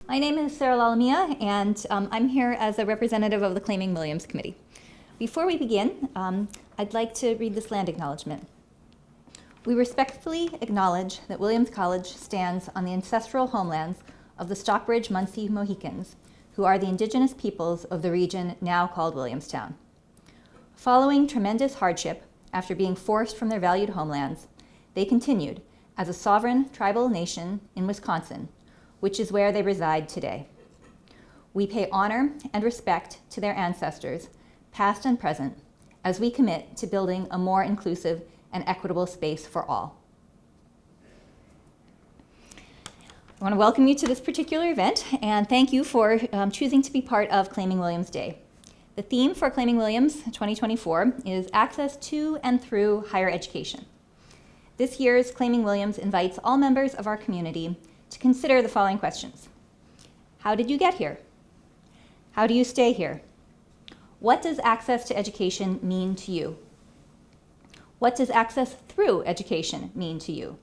My name is Sarah Lalamia, and I'm here as a representative of the Claiming Williams Committee. Before we begin, I'd like to read this land acknowledgement. We respectfully acknowledge that Williams College stands on the ancestral homelands of the Stockbridge-Munsee Mohicans, who are the indigenous peoples of the region now called Williamstown. Following tremendous hardship after being forced from their valued homelands, they continued as a sovereign tribal nation in Wisconsin, which is where they reside today. We pay honor and respect to their ancestors, past and present, as we commit to building a more inclusive and equitable space for all. I want to welcome you to this particular event and thank you for choosing to be part of Claiming Williams Day. The theme for Claiming Williams 2024 is Access to and Through Higher Education. This year's Claiming Williams invites all members of our community to consider the following questions. How did you get here? How do you stay here? What does access to education mean to you? What does access through education mean to you?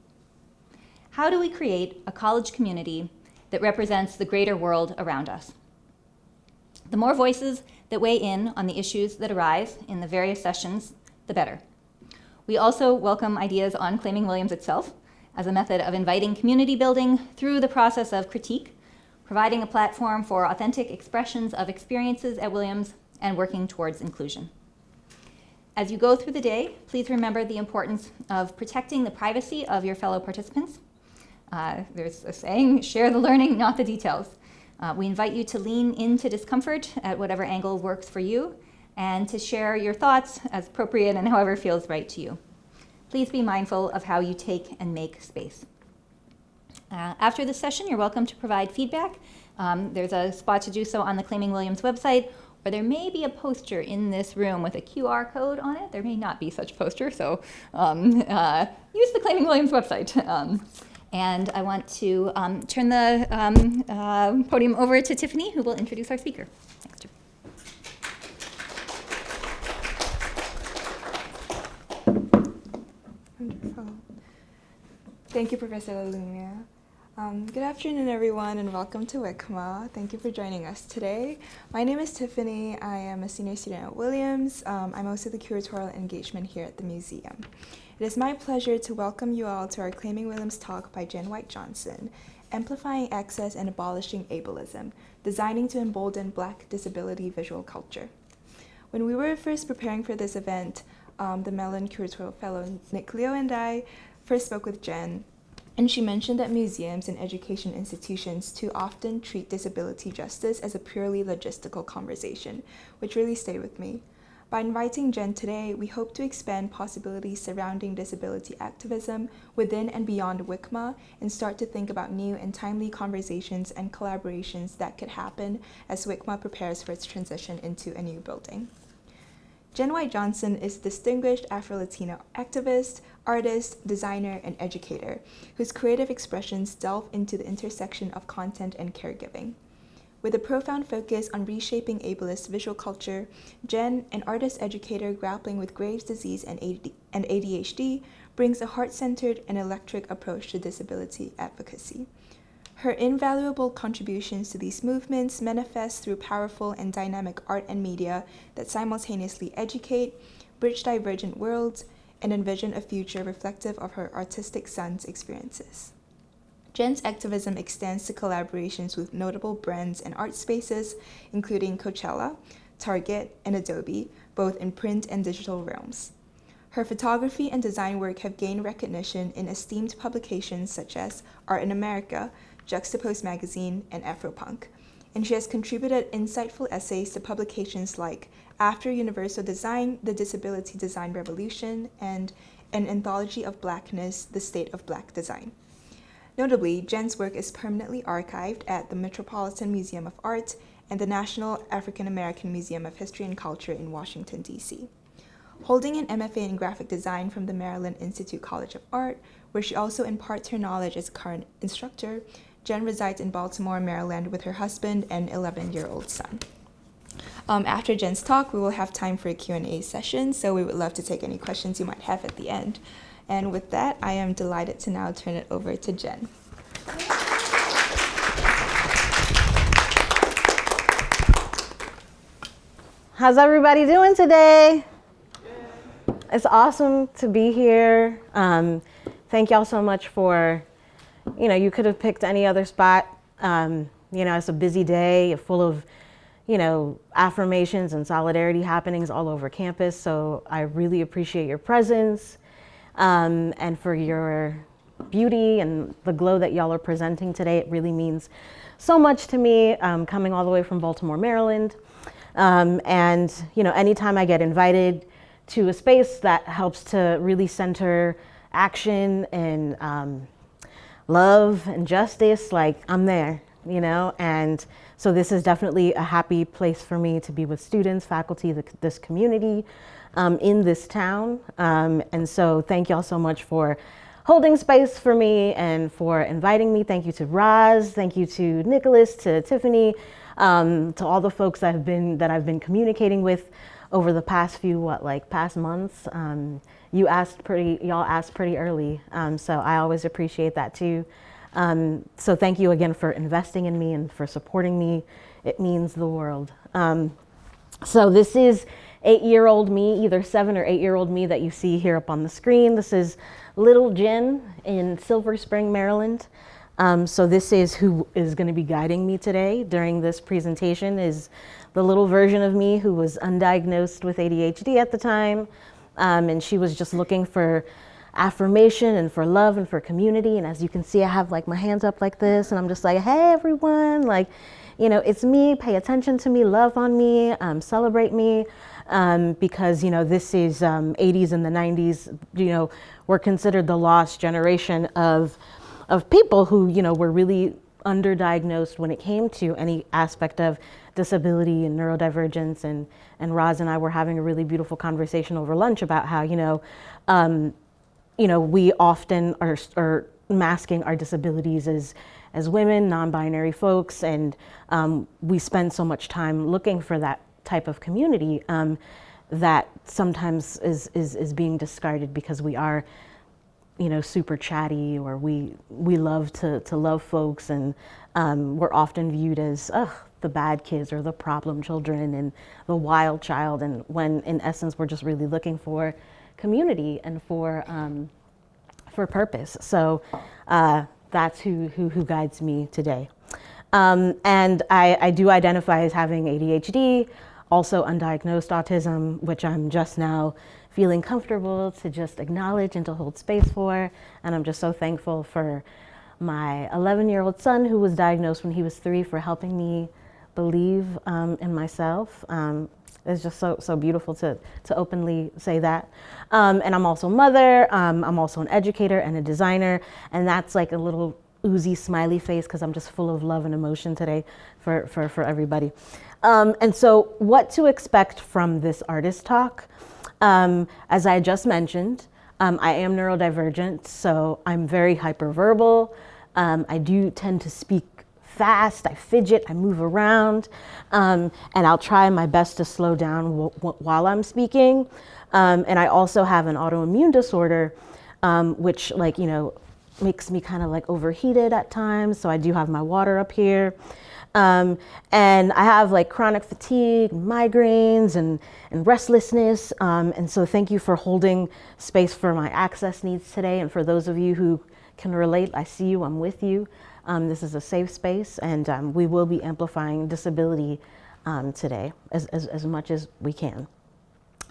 How do we create a college community that represents the greater world around us? The more voices that weigh in on the issues that arise in the various sessions, the better. We also welcome ideas on Claiming Williams itself as a method of inviting community building through the process of critique, providing a platform for authentic expressions of experiences at Williams, and working towards inclusion. As you go through the day, please remember the importance of protecting the privacy of your fellow participants. There's a saying, share the learning, not the details. We invite you to lean into discomfort at whatever angle works for you, and to share your thoughts as appropriate and however feels right to you. Please be mindful of how you take and make space. After this session, you're welcome to provide feedback. There's a spot to do so on the Claiming Williams website, or there may be a poster in this room with a QR code on it. There may not be such a poster, so use the Claiming Williams website. And I want to turn the podium over to Tiffany, who will introduce our speaker. Thanks, Tiffany. Wonderful. Thank you, Professor Lalumia. Good afternoon, everyone, and welcome to WICMA. Thank you for joining us today. My name is Tiffany. I am a senior student at Williams. I'm also the curatorial engagement here at the museum. It is my pleasure to welcome you all to our Claiming Williams talk by Jen White-Johnson, Amplifying Access and Abolishing Ableism, Designing to Embolden Black Disability Visual Culture. When we were first preparing for this event, the Mellon Curatorial Fellow Nick Leo and I first spoke with Jen, and she mentioned that museums and education institutions too often treat disability justice as a purely logistical conversation, which really stayed with me. By inviting Jen today, we hope to expand possibilities surrounding disability activism within and beyond WICMA and start to think about new and timely conversations and collaborations that could happen as WICMA prepares for its transition into a new building. Jen White-Johnson is a distinguished Afro-Latina activist, artist, designer, and educator whose creative expressions delve into the intersection of content and caregiving. With a profound focus on reshaping ableist visual culture, Jen, an artist-educator grappling with Graves' disease and ADHD, brings a heart-centered and electric approach to disability advocacy. Her invaluable contributions to these movements manifest through powerful and dynamic art and media that simultaneously educate, bridge divergent worlds, and envision a future reflective of her artistic son's experiences. Jen's activism extends to collaborations with notable brands and art spaces, including Coachella, Target, and Adobe, both in print and digital realms. Her photography and design work have gained recognition in esteemed publications such as Art in America, Juxtapost Magazine, and Afropunk, and she has contributed insightful essays to publications like After Universal Design, The Disability Design Revolution, and an anthology of Blackness, The State of Black Design. Notably, Jen's work is permanently archived at the Metropolitan Museum of Art and the National African American Museum of History and Culture in Washington, D.C. Holding an MFA in graphic design from the Maryland Institute College of Art, where she also imparts her knowledge as a current instructor, Jen resides in Baltimore, Maryland with her husband and 11-year-old son. After Jen's talk, we will have time for a Q&A session, so we would love to take any questions you might have at the end. And with that, I am delighted to now turn it over to Jen. How's everybody doing today? It's awesome to be here. Thank y'all so much for, you could have picked any other spot. It's a busy day full of, affirmations and solidarity happenings all over campus. So I really appreciate your presence and for your beauty and the glow that y'all are presenting today. It really means so much to me, coming all the way from Baltimore, Maryland. Anytime I get invited to a space that helps to really center action and love and justice, like I'm there, and so this is definitely a happy place for me to be with students, faculty, this community in this town. And so thank y'all so much for holding space for me and for inviting me. Thank you to Roz, thank you to Nicholas, to Tiffany, to all the folks that I've been communicating with over the past past months. Y'all asked pretty early, so I always appreciate that too. So thank you again for investing in me and for supporting me. It means the world. So this is 8-year-old me, either 7 or 8-year-old me that you see here up on the screen. This is little Jen in Silver Spring, Maryland. So this is who is going to be guiding me today during this presentation, is the little version of me who was undiagnosed with ADHD at the time. And she was just looking for affirmation and for love and for community. And as you can see, I have my hands up like this, and I'm just like, hey, everyone, it's me, pay attention to me, love on me, celebrate me. Because, this is 80s and the 90s, were considered the lost generation of people who, were really underdiagnosed when it came to any aspect of disability and neurodivergence. And Roz and I were having a really beautiful conversation over lunch about how, we often are masking our disabilities as women, non-binary folks, and we spend so much time looking for that type of community that sometimes is being discarded because we are, super chatty, or we love to love folks, and we're often viewed as the bad kids or the problem children and the wild child, and when in essence we're just really looking for community and for purpose. So that's who guides me today. And I do identify as having ADHD, also undiagnosed autism, which I'm just now feeling comfortable to just acknowledge and to hold space for. And I'm just so thankful for my 11-year-old son, who was diagnosed when he was 3, for helping me believe in myself. It's just so beautiful to openly say that. And I'm also a mother, I'm also an educator and a designer, and that's like a little oozy smiley face because I'm just full of love and emotion today for everybody. And so what to expect from this artist talk? As I just mentioned, I am neurodivergent, so I'm very hyperverbal. I do tend to speak fast, I fidget, I move around, and I'll try my best to slow down while I'm speaking. And I also have an autoimmune disorder, which makes me kind of overheated at times. So I do have my water up here. And I have chronic fatigue, migraines, and restlessness. And so thank you for holding space for my access needs today. And for those of you who can relate, I see you, I'm with you. This is a safe space, and we will be amplifying disability today as much as we can.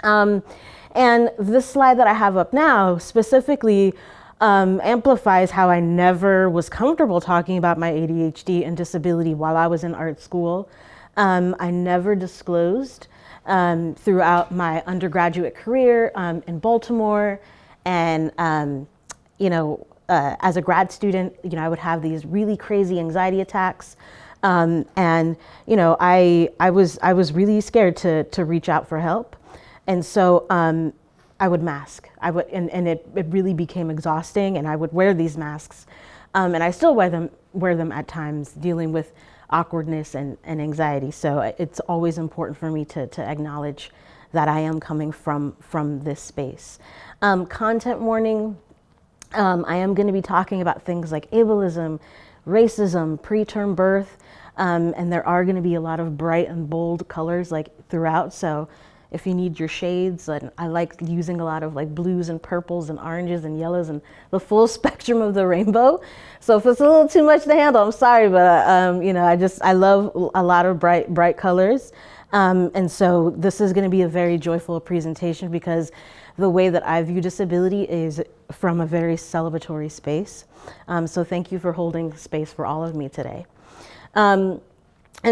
And this slide that I have up now specifically amplifies how I never was comfortable talking about my ADHD and disability while I was in art school. I never disclosed throughout my undergraduate career in Baltimore, and as a grad student, I would have these really crazy anxiety attacks, and I was really scared to reach out for help, and so I would mask. And it really became exhausting, and I would wear these masks, and I still wear them at times, dealing with awkwardness and anxiety. So it's always important for me to acknowledge that I am coming from this space. Content warning. I am going to be talking about things like ableism, racism, preterm birth, and there are going to be a lot of bright and bold colors like throughout. So if you need your shades, and I like using a lot of like blues and purples and oranges and yellows and the full spectrum of the rainbow. So if it's a little too much to handle, I'm sorry, but you know, I love a lot of bright colors. And so this is going to be a very joyful presentation because the way that I view disability is from a very celebratory space. So thank you for holding space for all of me today. And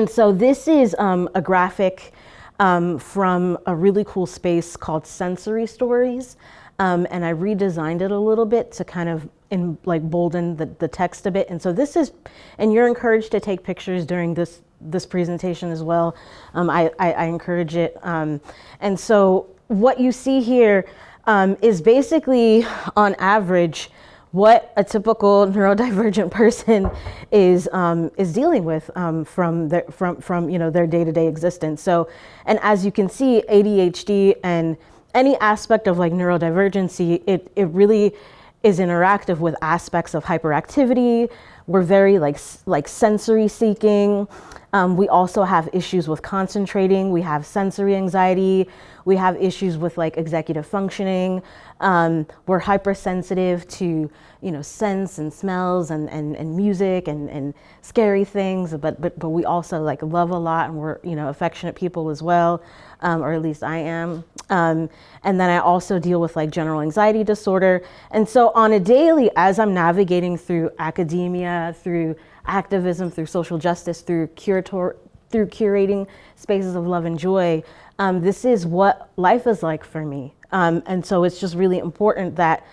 so this is a graphic from a really cool space called Sensory Stories. And I redesigned it a little bit to kind of bolden the text a bit. And so this is, and you're encouraged to take pictures during this presentation as well. I encourage it. And so what you see here is basically on average what a typical neurodivergent person is dealing with from their day-to-day existence. So, and as you can see, ADHD and any aspect of like neurodivergency, it really is interactive with aspects of hyperactivity. We're very like sensory seeking. We also have issues with concentrating. We have sensory anxiety. We have issues with like executive functioning. We're hypersensitive to, scents and smells and music and scary things, but we also like love a lot, and we're, affectionate people as well, or at least I am. And then I also deal with like general anxiety disorder. And so on a daily, as I'm navigating through academia, through activism, through social justice, through curating spaces of love and joy, this is what life is like for me. And so it's just really important that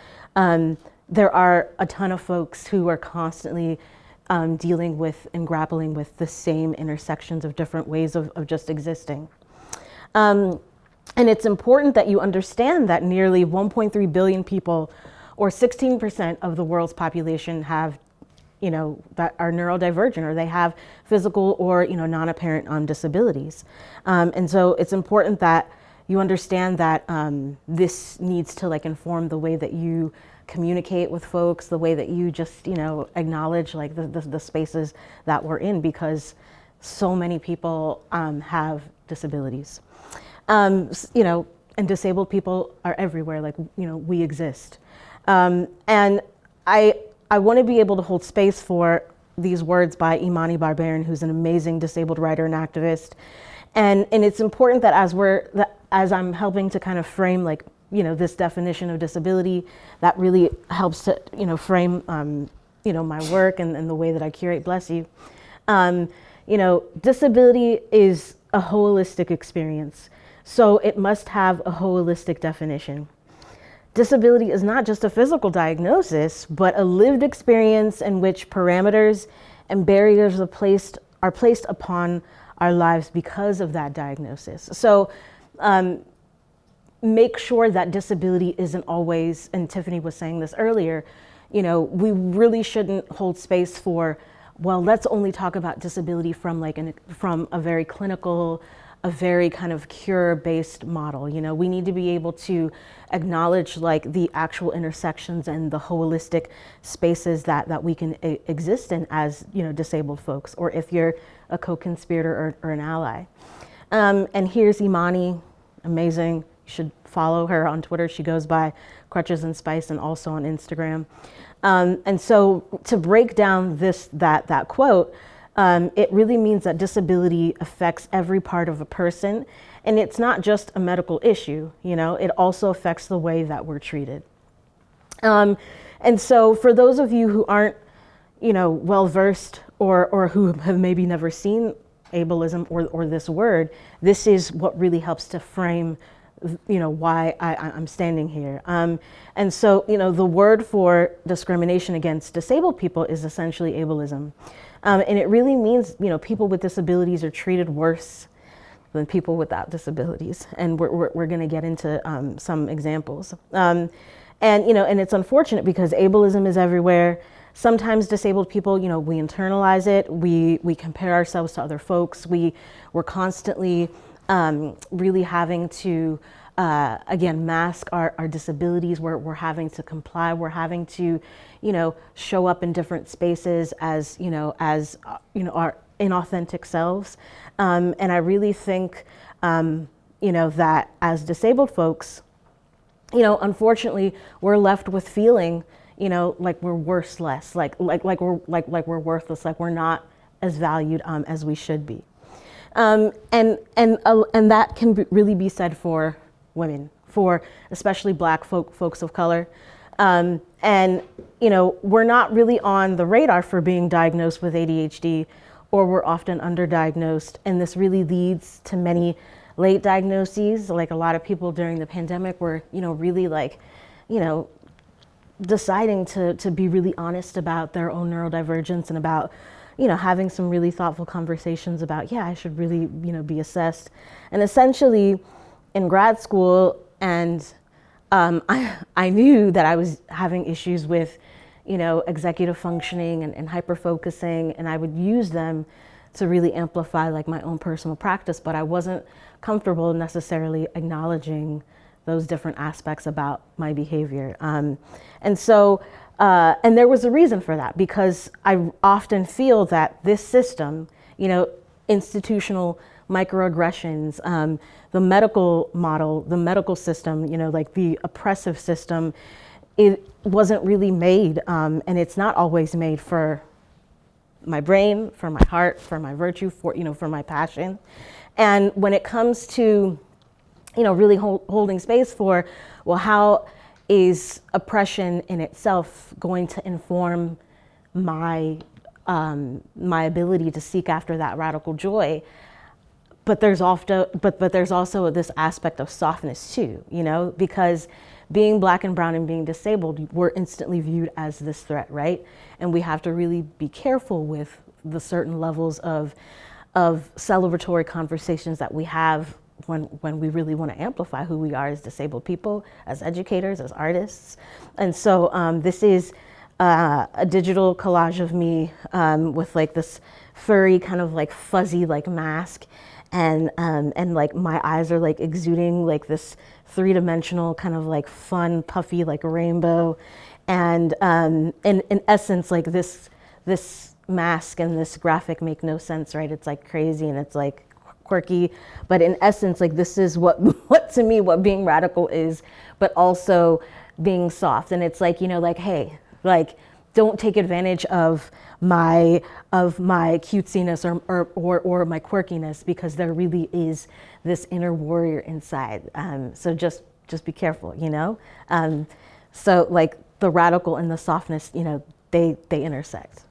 there are a ton of folks who are constantly dealing with and grappling with the same intersections of different ways of just existing. And it's important that you understand that nearly 1.3 billion people, or 16% of the world's population, have that are neurodivergent, or they have physical or non-apparent disabilities. And so it's important that you understand that this needs to like inform the way that you communicate with folks, the way that you just acknowledge like the spaces that we're in, because so many people have disabilities. And disabled people are everywhere, like we exist. And I want to be able to hold space for these words by Imani Barbaran, who's an amazing disabled writer and activist. And it's important that as I'm helping to kind of frame like, this definition of disability, that really helps to, frame, my work and the way that I curate, bless you. Disability is a holistic experience, so it must have a holistic definition. Disability is not just a physical diagnosis, but a lived experience in which parameters and barriers are placed upon our lives because of that diagnosis. So make sure that disability isn't always, and Tiffany was saying this earlier, we really shouldn't hold space for, well, let's only talk about disability from from a very clinical, a very kind of cure-based model. We need to be able to acknowledge like the actual intersections and the holistic spaces that we can exist in as disabled folks, or if you're a co-conspirator or an ally. And here's Imani, amazing. You should follow her on Twitter. She goes by Crutches and Spice, and also on Instagram. And so to break down that quote, it really means that disability affects every part of a person, and it's not just a medical issue, it also affects the way that we're treated. And so for those of you who aren't, well-versed or who have maybe never seen ableism or this word, this is what really helps to frame, why I'm standing here. And so, the word for discrimination against disabled people is essentially ableism. And it really means, people with disabilities are treated worse than people without disabilities. And we're going to get into some examples. And it's unfortunate because ableism is everywhere. Sometimes disabled people, we internalize it. We compare ourselves to other folks. We're constantly really having to again, mask our disabilities. We're having to comply. We're having to, show up in different spaces as, our inauthentic selves. And I really think, that as disabled folks, unfortunately, we're left with feeling, like we're worthless, like we're worthless, like we're not as valued as we should be. And that can really be said for women, for especially Black folks of color. And, we're not really on the radar for being diagnosed with ADHD, or we're often underdiagnosed. And this really leads to many late diagnoses. Like a lot of people during the pandemic were, really deciding to be really honest about their own neurodivergence and about, having some really thoughtful conversations about, I should really, be assessed. And essentially in grad school, and I knew that I was having issues with, executive functioning and hyper-focusing, and I would use them to really amplify like my own personal practice, but I wasn't comfortable necessarily acknowledging those different aspects about my behavior. And there was a reason for that, because I often feel that this system, institutional microaggressions, the medical model, the medical system, like the oppressive system, it wasn't really made, and it's not always made for my brain, for my heart, for my virtue, for my passion. And when it comes to, really holding space for, well, how is oppression in itself going to inform my ability to seek after that radical joy? But there's also this aspect of softness too, because being Black and brown and being disabled, we're instantly viewed as this threat, right? And we have to really be careful with the certain levels of celebratory conversations that we have when we really want to amplify who we are as disabled people, as educators, as artists. And so this is a digital collage of me with like this furry kind of like fuzzy like mask, and like my eyes are like exuding like this three-dimensional kind of like fun puffy like rainbow, and in essence like this mask and this graphic make no sense, right? It's like crazy and it's like quirky, but in essence like this is what to me what being radical is, but also being soft. And it's like, like, hey, like don't take advantage of my cutesiness or my quirkiness, because there really is this inner warrior inside. So just be careful, So like the radical and the softness, they intersect.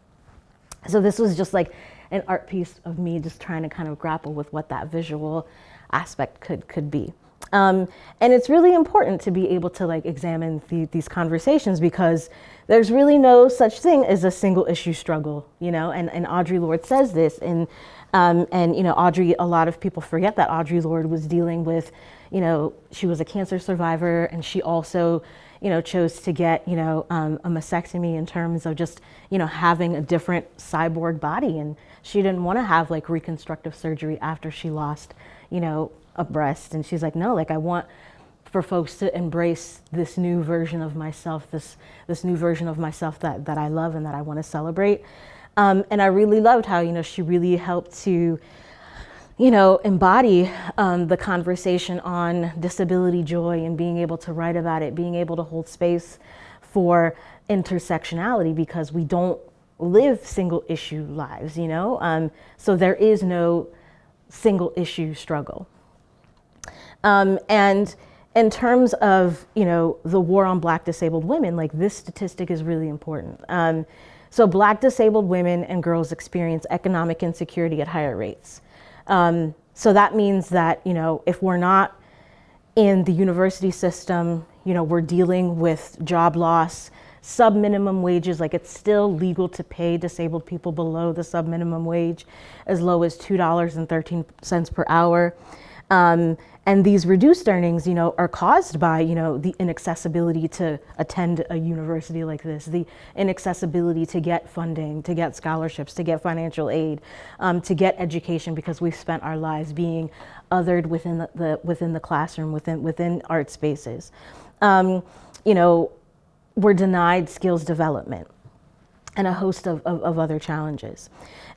So this was just like an art piece of me just trying to kind of grapple with what that visual aspect could be. And it's really important to be able to like examine these conversations, because there's really no such thing as a single issue struggle, and Audre Lorde says this, and Audre, a lot of people forget that Audre Lorde was dealing with, she was a cancer survivor, and she also, chose to get, a mastectomy in terms of just, having a different cyborg body, and she didn't want to have like reconstructive surgery after she lost, a breast. And she's like, no, like I want for folks to embrace this new version of myself, this new version of myself that I love and that I want to celebrate. And I really loved how, she really helped to, embody the conversation on disability joy and being able to write about it, being able to hold space for intersectionality, because we don't live single issue lives, so there is no single issue struggle. And in terms of, the war on Black disabled women, like this statistic is really important. So Black disabled women and girls experience economic insecurity at higher rates. So that means that, if we're not in the university system, we're dealing with job loss, sub-minimum wages, like it's still legal to pay disabled people below the sub-minimum wage, as low as $2.13 per hour. And these reduced earnings, are caused by, the inaccessibility to attend a university like this, the inaccessibility to get funding, to get scholarships, to get financial aid, to get education, because we've spent our lives being othered within the classroom, within art spaces. We're denied skills development and a host of other challenges.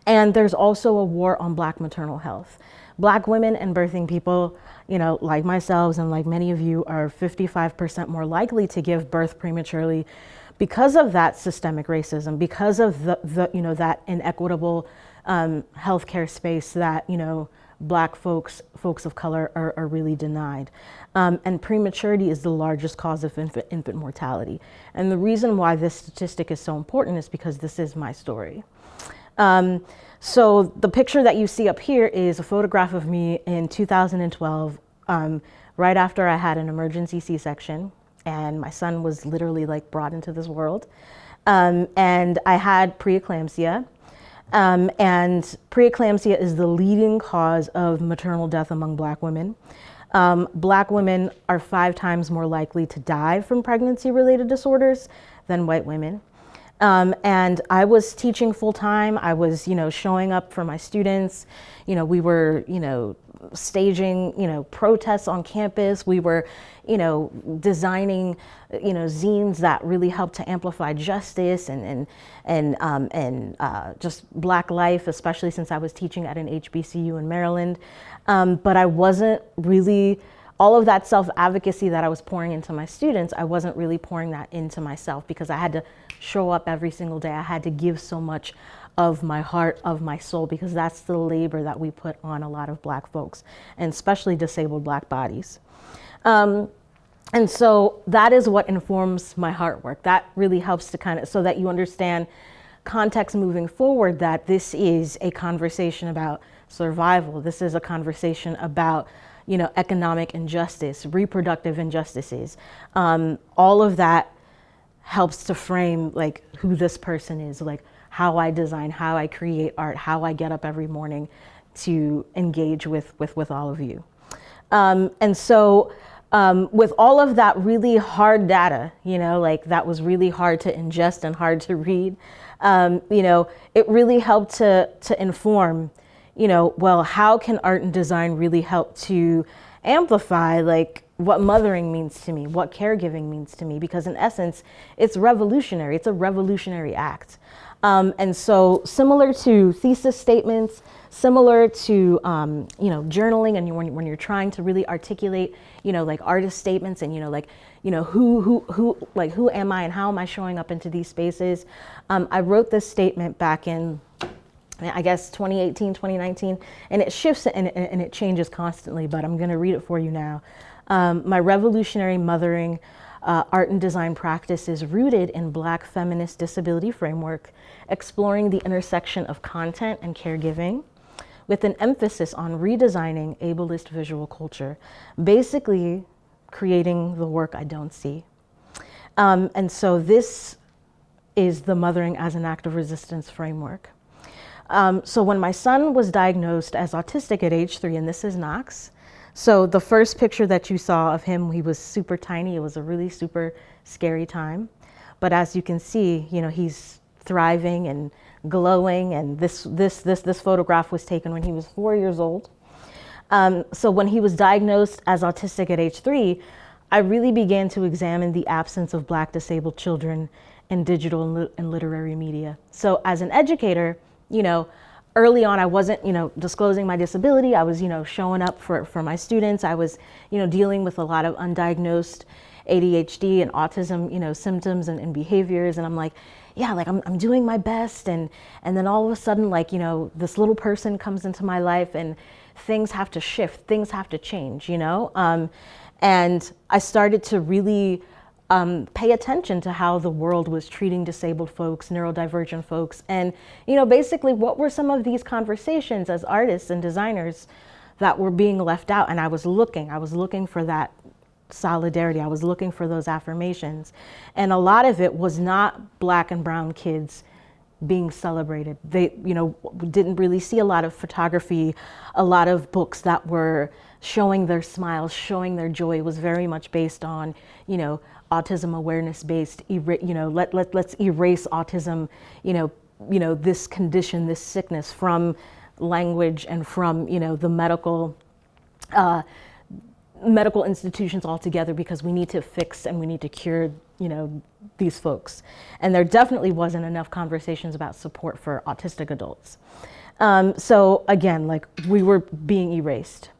And there's also a war on Black maternal health. Black women and birthing people, like myself and like many of you, are 55% more likely to give birth prematurely because of that systemic racism, because of that inequitable healthcare space that, Black folks of color are really denied. And prematurity is the largest cause of infant mortality. And the reason why this statistic is so important is because this is my story. So the picture that you see up here is a photograph of me in 2012, right after I had an emergency C-section, and my son was literally like brought into this world. And I had preeclampsia. And preeclampsia is the leading cause of maternal death among Black women. Black women are 5 times more likely to die from pregnancy-related disorders than white women. And I was teaching full time. I was, showing up for my students. We were, staging, protests on campus. We were, designing, zines that really helped to amplify justice and just Black life, especially since I was teaching at an HBCU in Maryland. But I wasn't really, all of that self-advocacy that I was pouring into my students, I wasn't really pouring that into myself, because I had to show up every single day. I had to give so much of my heart, of my soul, because that's the labor that we put on a lot of Black folks, and especially disabled Black bodies. And so that is what informs my heart work. That really helps to so that you understand context moving forward, that this is a conversation about survival. This is a conversation about, economic injustice, reproductive injustices. All of that helps to frame like who this person is, like how I design, how I create art, how I get up every morning to engage with all of you. And so with all of that really hard data, that was really hard to ingest and hard to read, it really helped to inform, well, how can art and design really help to amplify like what mothering means to me, what caregiving means to me, because in essence, it's revolutionary. It's a revolutionary act. And so similar to thesis statements, similar to, journaling, and when you're trying to really articulate, like artist statements and, who am I and how am I showing up into these spaces? I wrote this statement back in, I guess, 2018, 2019, and it shifts and it changes constantly, but I'm gonna read it for you now. My revolutionary mothering art and design practice is rooted in Black feminist disability framework, exploring the intersection of content and caregiving, with an emphasis on redesigning ableist visual culture, basically creating the work I don't see. And so this is the mothering as an act of resistance framework. So when my son was diagnosed as autistic at age 3, and this is Knox, so the first picture that you saw of him, he was super tiny. It was a really super scary time. But as you can see, he's thriving and glowing. And this photograph was taken when he was 4 years old. So when he was diagnosed as autistic at age 3, I really began to examine the absence of Black disabled children in digital and literary media. So as an educator, early on, I wasn't, disclosing my disability. I was, showing up for my students. I was, dealing with a lot of undiagnosed ADHD and autism, symptoms and behaviors. And I'm like, yeah, like I'm doing my best. And then all of a sudden, like, this little person comes into my life and things have to shift, things have to change, and I started to really pay attention to how the world was treating disabled folks, neurodivergent folks, and basically what were some of these conversations as artists and designers that were being left out. And I was looking for that solidarity. I was looking for those affirmations, and a lot of it was not Black and brown kids being celebrated. They, didn't really see a lot of photography, a lot of books that were showing their smiles, showing their joy. It was very much based on, autism awareness based, let's erase autism, this condition, this sickness from language and from, the medical institutions altogether, because we need to fix and we need to cure, these folks. And there definitely wasn't enough conversations about support for autistic adults. So again, like, we were being erased.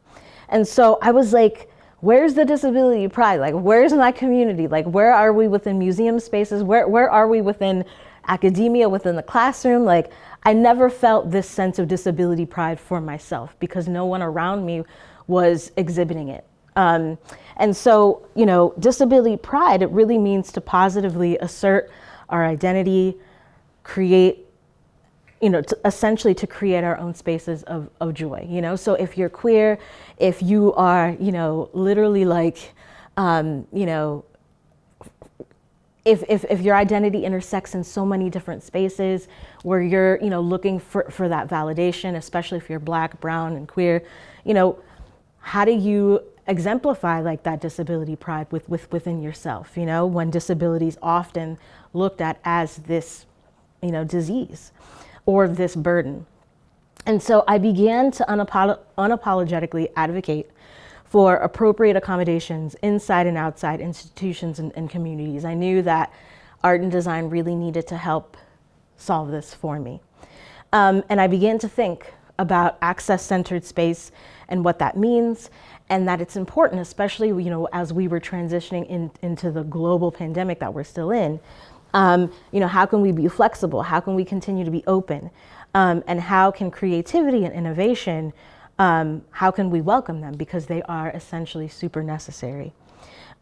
And so I was like, where's the disability pride? Like, where's my community? Like, where are we within museum spaces? Where are we within academia, within the classroom? Like, I never felt this sense of disability pride for myself because no one around me was exhibiting it. And so, disability pride, it really means to positively assert our identity, create, essentially to create our own spaces of joy, So if you're queer, if you are, literally like, if your identity intersects in so many different spaces where you're, looking for that validation, especially if you're Black, brown, and queer, how do you exemplify like that disability pride within yourself, when disability is often looked at as this, disease or this burden. And so I began to unapologetically advocate for appropriate accommodations inside and outside institutions and communities. I knew that art and design really needed to help solve this for me. And I began to think about access-centered space and what that means, and that it's important, especially, as we were transitioning into the global pandemic that we're still in. How can we be flexible? How can we continue to be open? And how can creativity and innovation, how can we welcome them? Because they are essentially super necessary.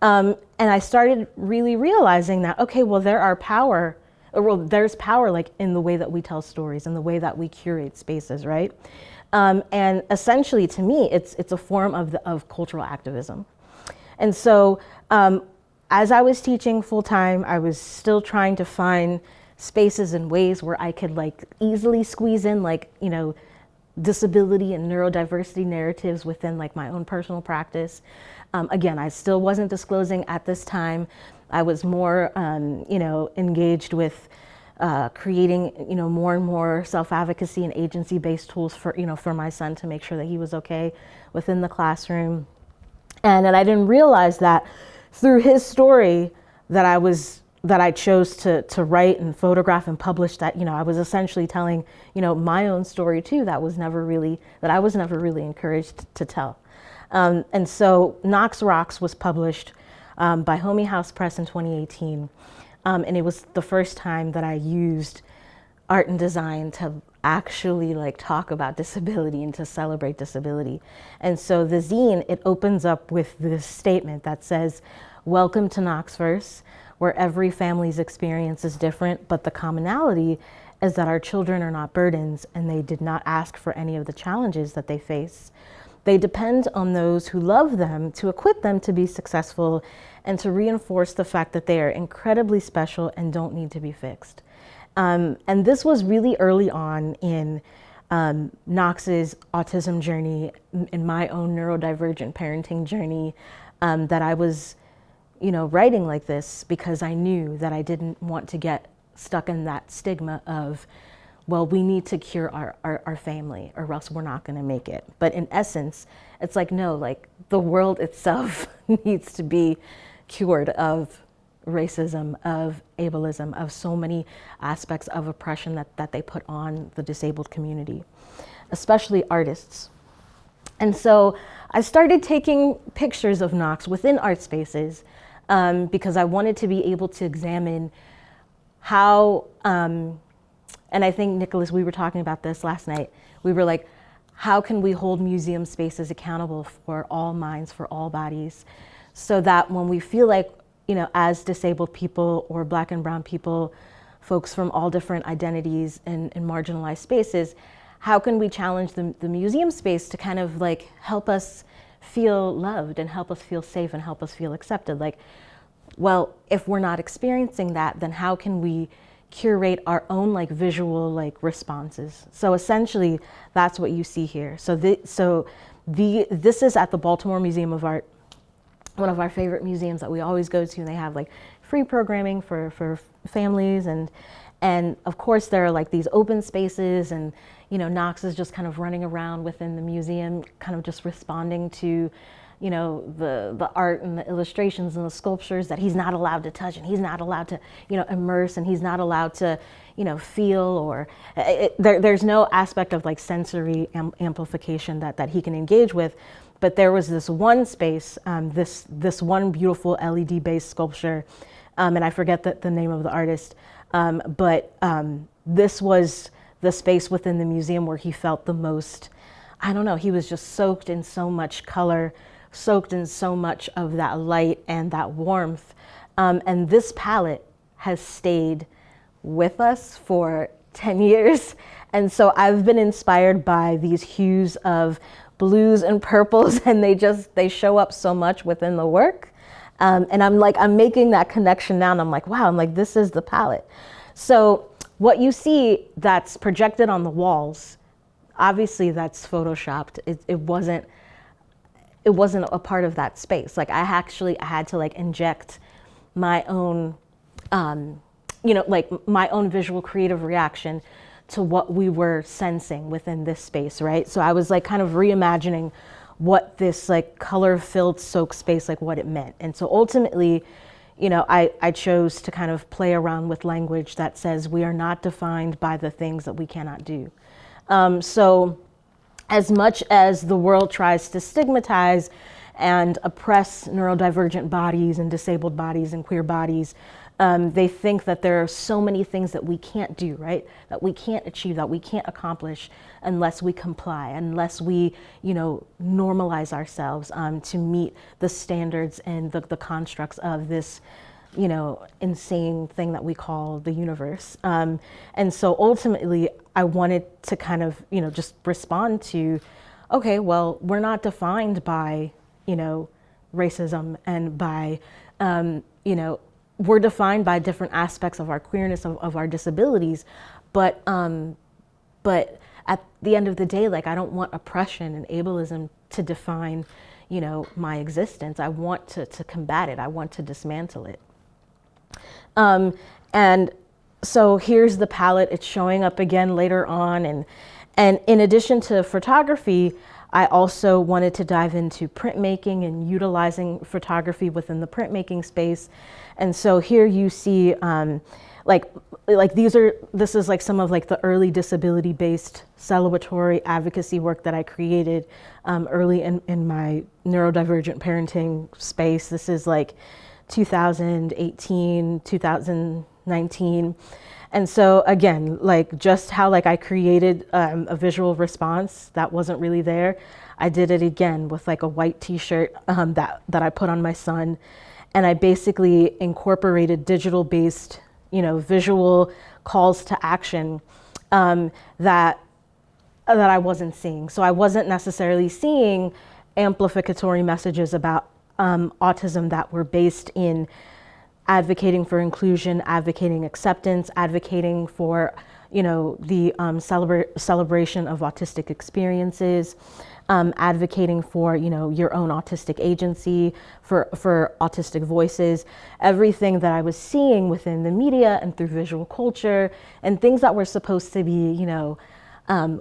And I started really realizing that, okay, well, there's power like in the way that we tell stories and the way that we curate spaces, right? And essentially, to me, it's a form of cultural activism. And so, as I was teaching full time, I was still trying to find spaces and ways where I could like easily squeeze in like, disability and neurodiversity narratives within like my own personal practice. Again, I still wasn't disclosing at this time. I was more, engaged with creating, more and more self-advocacy and agency-based tools for my son to make sure that he was okay within the classroom. And I didn't realize that through his story that I chose to write and photograph and publish, that, I was essentially telling, my own story too, that I was never really encouraged to tell. And so Knox Rocks was published by Homey House Press in 2018. And it was the first time that I used art and design to actually like talk about disability and to celebrate disability. And so the zine, it opens up with this statement that says, "Welcome to Knoxverse, where every family's experience is different, but the commonality is that our children are not burdens and they did not ask for any of the challenges that they face. They depend on those who love them to equip them to be successful and to reinforce the fact that they are incredibly special and don't need to be fixed." And this was really early on in Knox's autism journey, in my own neurodivergent parenting journey, that I was, writing like this because I knew that I didn't want to get stuck in that stigma of, well, we need to cure our family or else we're not going to make it. But in essence, it's like, no, like the world itself needs to be cured of racism, of ableism, of so many aspects of oppression that they put on the disabled community, especially artists. And so I started taking pictures of Knox within art spaces because I wanted to be able to examine how, and I think, Nicholas, we were talking about this last night. We were like, how can we hold museum spaces accountable for all minds, for all bodies, so that when we feel like, as disabled people or Black and brown people, folks from all different identities and marginalized spaces, how can we challenge the museum space to kind of like help us feel loved and help us feel safe and help us feel accepted? Like, well, if we're not experiencing that, then how can we curate our own like visual like responses. So essentially that's what you see here. This is at the Baltimore Museum of Art, one of our favorite museums that we always go to, and they have like free programming for families, and of course there are like these open spaces, and you know, Knox is just kind of running around within the museum, kind of just responding to, you know, the art and the illustrations and the sculptures that he's not allowed to touch, and he's not allowed to, you know, immerse, and he's not allowed to, you know, feel, or there's no aspect of like sensory amplification that he can engage with. But there was this one space, this one beautiful LED based sculpture, and I forget the name of the artist, but this was the space within the museum where he felt the most, I don't know, he was just soaked in so much color, soaked in so much of that light and that warmth. And this palette has stayed with us for 10 years. And so I've been inspired by these hues of blues and purples, and they show up so much within the work. And I'm making that connection now, and I'm like, wow, this is the palette. So what you see that's projected on the walls, obviously that's photoshopped. It wasn't a part of that space. Like I had to like inject my own, you know, like my own visual creative reaction to what we were sensing within this space, right? So I was like kind of reimagining what this like color-filled soak space, like what it meant. And so ultimately, you know, I chose to kind of play around with language that says we are not defined by the things that we cannot do. So as much as the world tries to stigmatize and oppress neurodivergent bodies and disabled bodies and queer bodies, they think that there are so many things that we can't do, right? That we can't achieve, that we can't accomplish unless we comply, unless we, you know, normalize ourselves to meet the standards and the constructs of this, you know, insane thing that we call the universe. And so ultimately, I wanted to kind of, you know, just respond to, okay, well, we're not defined by, you know, racism and by, you know, we're defined by different aspects of our queerness, of our disabilities, but at the end of the day, like I don't want oppression and ableism to define, you know, my existence. I want to combat it. I want to dismantle it. And so here's the palette. It's showing up again later on, and in addition to photography, I also wanted to dive into printmaking and utilizing photography within the printmaking space. And so here you see, this is like some of like the early disability-based celebratory advocacy work that I created early in my neurodivergent parenting space. This is like 2018, 2019. And so again, like just how like I created a visual response that wasn't really there, I did it again with like a white t-shirt that I put on my son. And I basically incorporated digital-based, you know, visual calls to action that I wasn't seeing. So I wasn't necessarily seeing amplificatory messages about autism that were based in advocating for inclusion, advocating acceptance, advocating for, you know, the celebration of autistic experiences, advocating for, you know, your own autistic agency, for autistic voices, everything that I was seeing within the media and through visual culture, and things that were supposed to be, you know,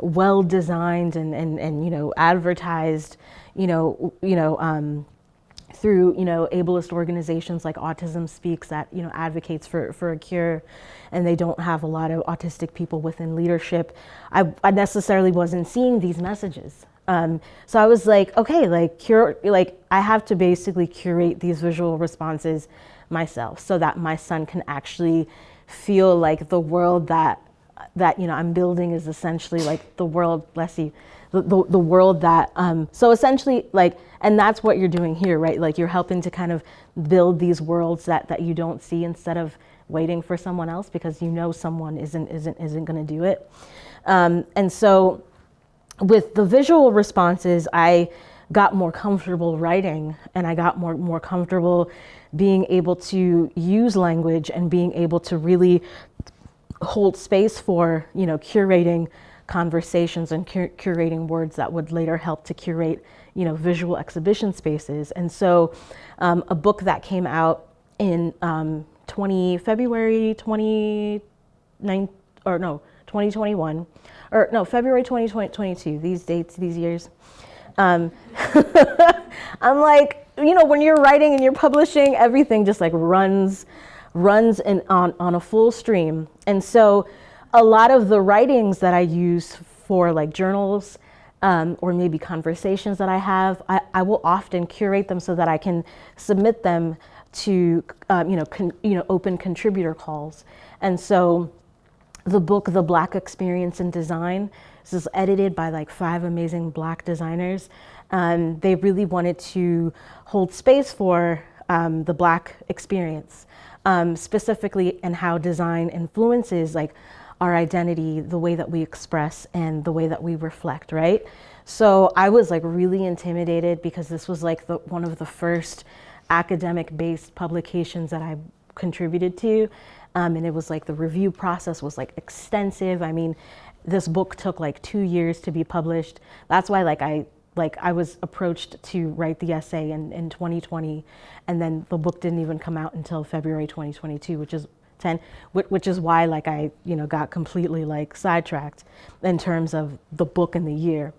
well designed and you know, advertised, through, you know, ableist organizations like Autism Speaks that, you know, advocates for a cure, and they don't have a lot of autistic people within leadership. I necessarily wasn't seeing these messages. So I was like, okay, like I have to basically curate these visual responses myself so that my son can actually feel like the world that you know I'm building is essentially like the world, bless you, the world that so essentially like, and that's what you're doing here, right? Like you're helping to kind of build these worlds that you don't see, instead of waiting for someone else because you know someone isn't going to do it. And so with the visual responses, I got more comfortable writing, and I got more comfortable being able to use language and being able to really hold space for, curating conversations and curating words that would later help to curate, visual exhibition spaces. And so a book that came out in February 2021, or no, February 2022, these dates, these years. I'm like, when you're writing and you're publishing, everything just like runs on a full stream. And so a lot of the writings that I use for like journals or maybe conversations that I have, I will often curate them so that I can submit them to open contributor calls. And so the book, The Black Experience in Design, this is edited by like 5 amazing Black designers. They really wanted to hold space for the Black experience, specifically in how design influences like our identity, the way that we express, and the way that we reflect, right? So I was like really intimidated because this was like one of the first academic-based publications that I contributed to. And it was like the review process was like extensive. I mean, this book took like 2 years to be published. That's why I was approached to write the essay in 2020, and then the book didn't even come out until February 2022, which is why like I got completely like sidetracked in terms of the book and the year.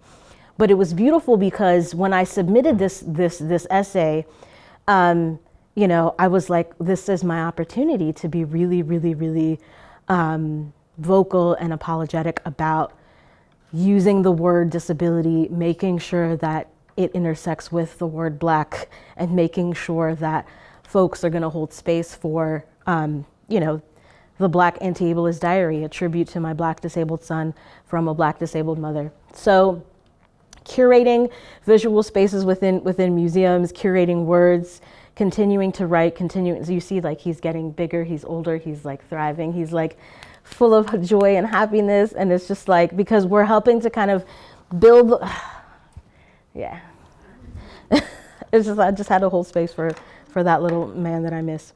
But it was beautiful because when I submitted this essay, I was like, this is my opportunity to be really, really, really vocal and apologetic about using the word disability, making sure that it intersects with the word Black, and making sure that folks are going to hold space for, the Black Anti-Ableist Diary, a tribute to my Black disabled son from a Black disabled mother. So curating visual spaces within museums, curating words, continuing to write, so you see like he's getting bigger, he's older, he's like thriving, he's like full of joy and happiness. And it's just like, because we're helping to kind of build, yeah. It's just, I just had to hold space for that little man that I miss.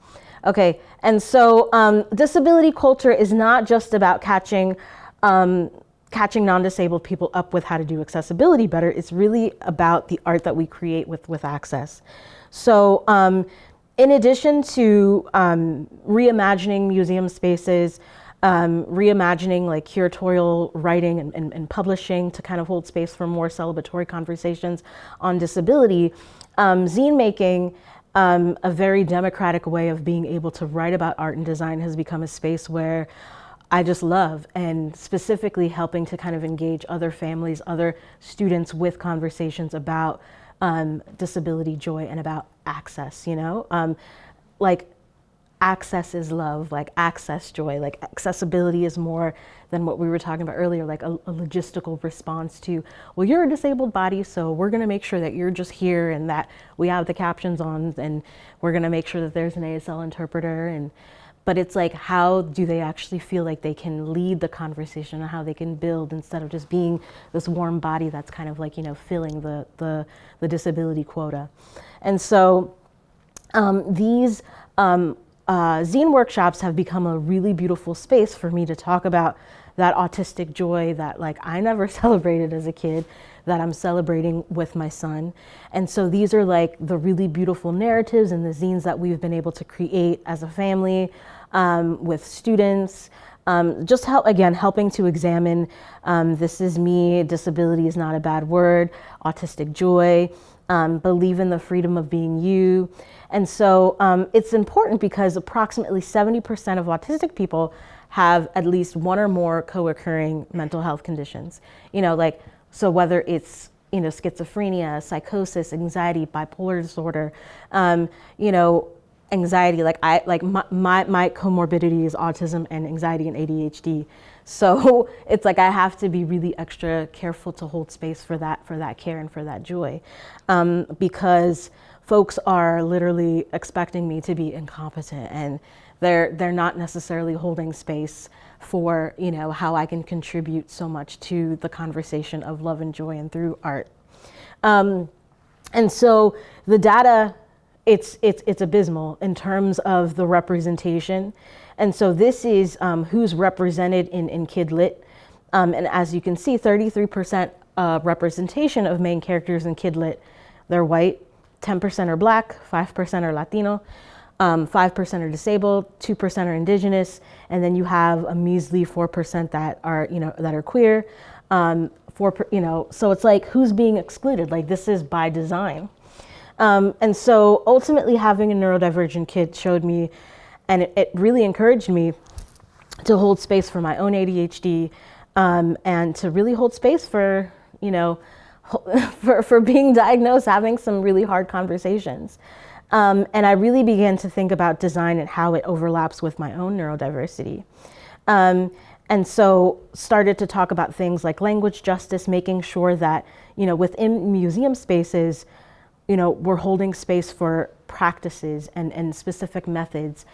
Okay, and so disability culture is not just about catching non-disabled people up with how to do accessibility better. It's really about the art that we create with access. So in addition to reimagining museum spaces, reimagining like curatorial writing and publishing to kind of hold space for more celebratory conversations on disability, zine making, a very democratic way of being able to write about art and design, has become a space where I just love, and specifically helping to kind of engage other families, other students with conversations about disability joy and about access, like access is love, like access joy, like accessibility is more than what we were talking about earlier, like a logistical response to, well, you're a disabled body, so we're gonna make sure that you're just here and that we have the captions on, and we're gonna make sure that there's an ASL interpreter. But it's like, how do they actually feel like they can lead the conversation and how they can build, instead of just being this warm body that's kind of like, filling the disability quota. And so these zine workshops have become a really beautiful space for me to talk about that autistic joy that like I never celebrated as a kid, that I'm celebrating with my son. And so these are like the really beautiful narratives and the zines that we've been able to create as a family, with students, just helping to examine, this is me, disability is not a bad word, autistic joy, believe in the freedom of being you. And so it's important because approximately 70% of autistic people have at least one or more co-occurring mental health conditions. So whether it's schizophrenia, psychosis, anxiety, bipolar disorder, anxiety, my comorbidity is autism and anxiety and ADHD. So it's like I have to be really extra careful to hold space for that care and for that joy, because folks are literally expecting me to be incompetent, and they're not necessarily holding space for how I can contribute so much to the conversation of love and joy and through art. And so the data, it's abysmal in terms of the representation And so this is who's represented in Kid Lit. And as you can see, 33% representation of main characters in Kid Lit. They're white, 10% are Black, 5% are Latino, 5% are disabled, 2% are indigenous, and then you have a measly 4% that are, that are queer. So it's like, who's being excluded? Like, this is by design. And so ultimately having a neurodivergent kid showed me, and it really encouraged me to hold space for my own ADHD, and to really hold space for, for being diagnosed, having some really hard conversations. And I really began to think about design and how it overlaps with my own neurodiversity. And so started to talk about things like language justice, making sure that, within museum spaces, we're holding space for practices and specific methods,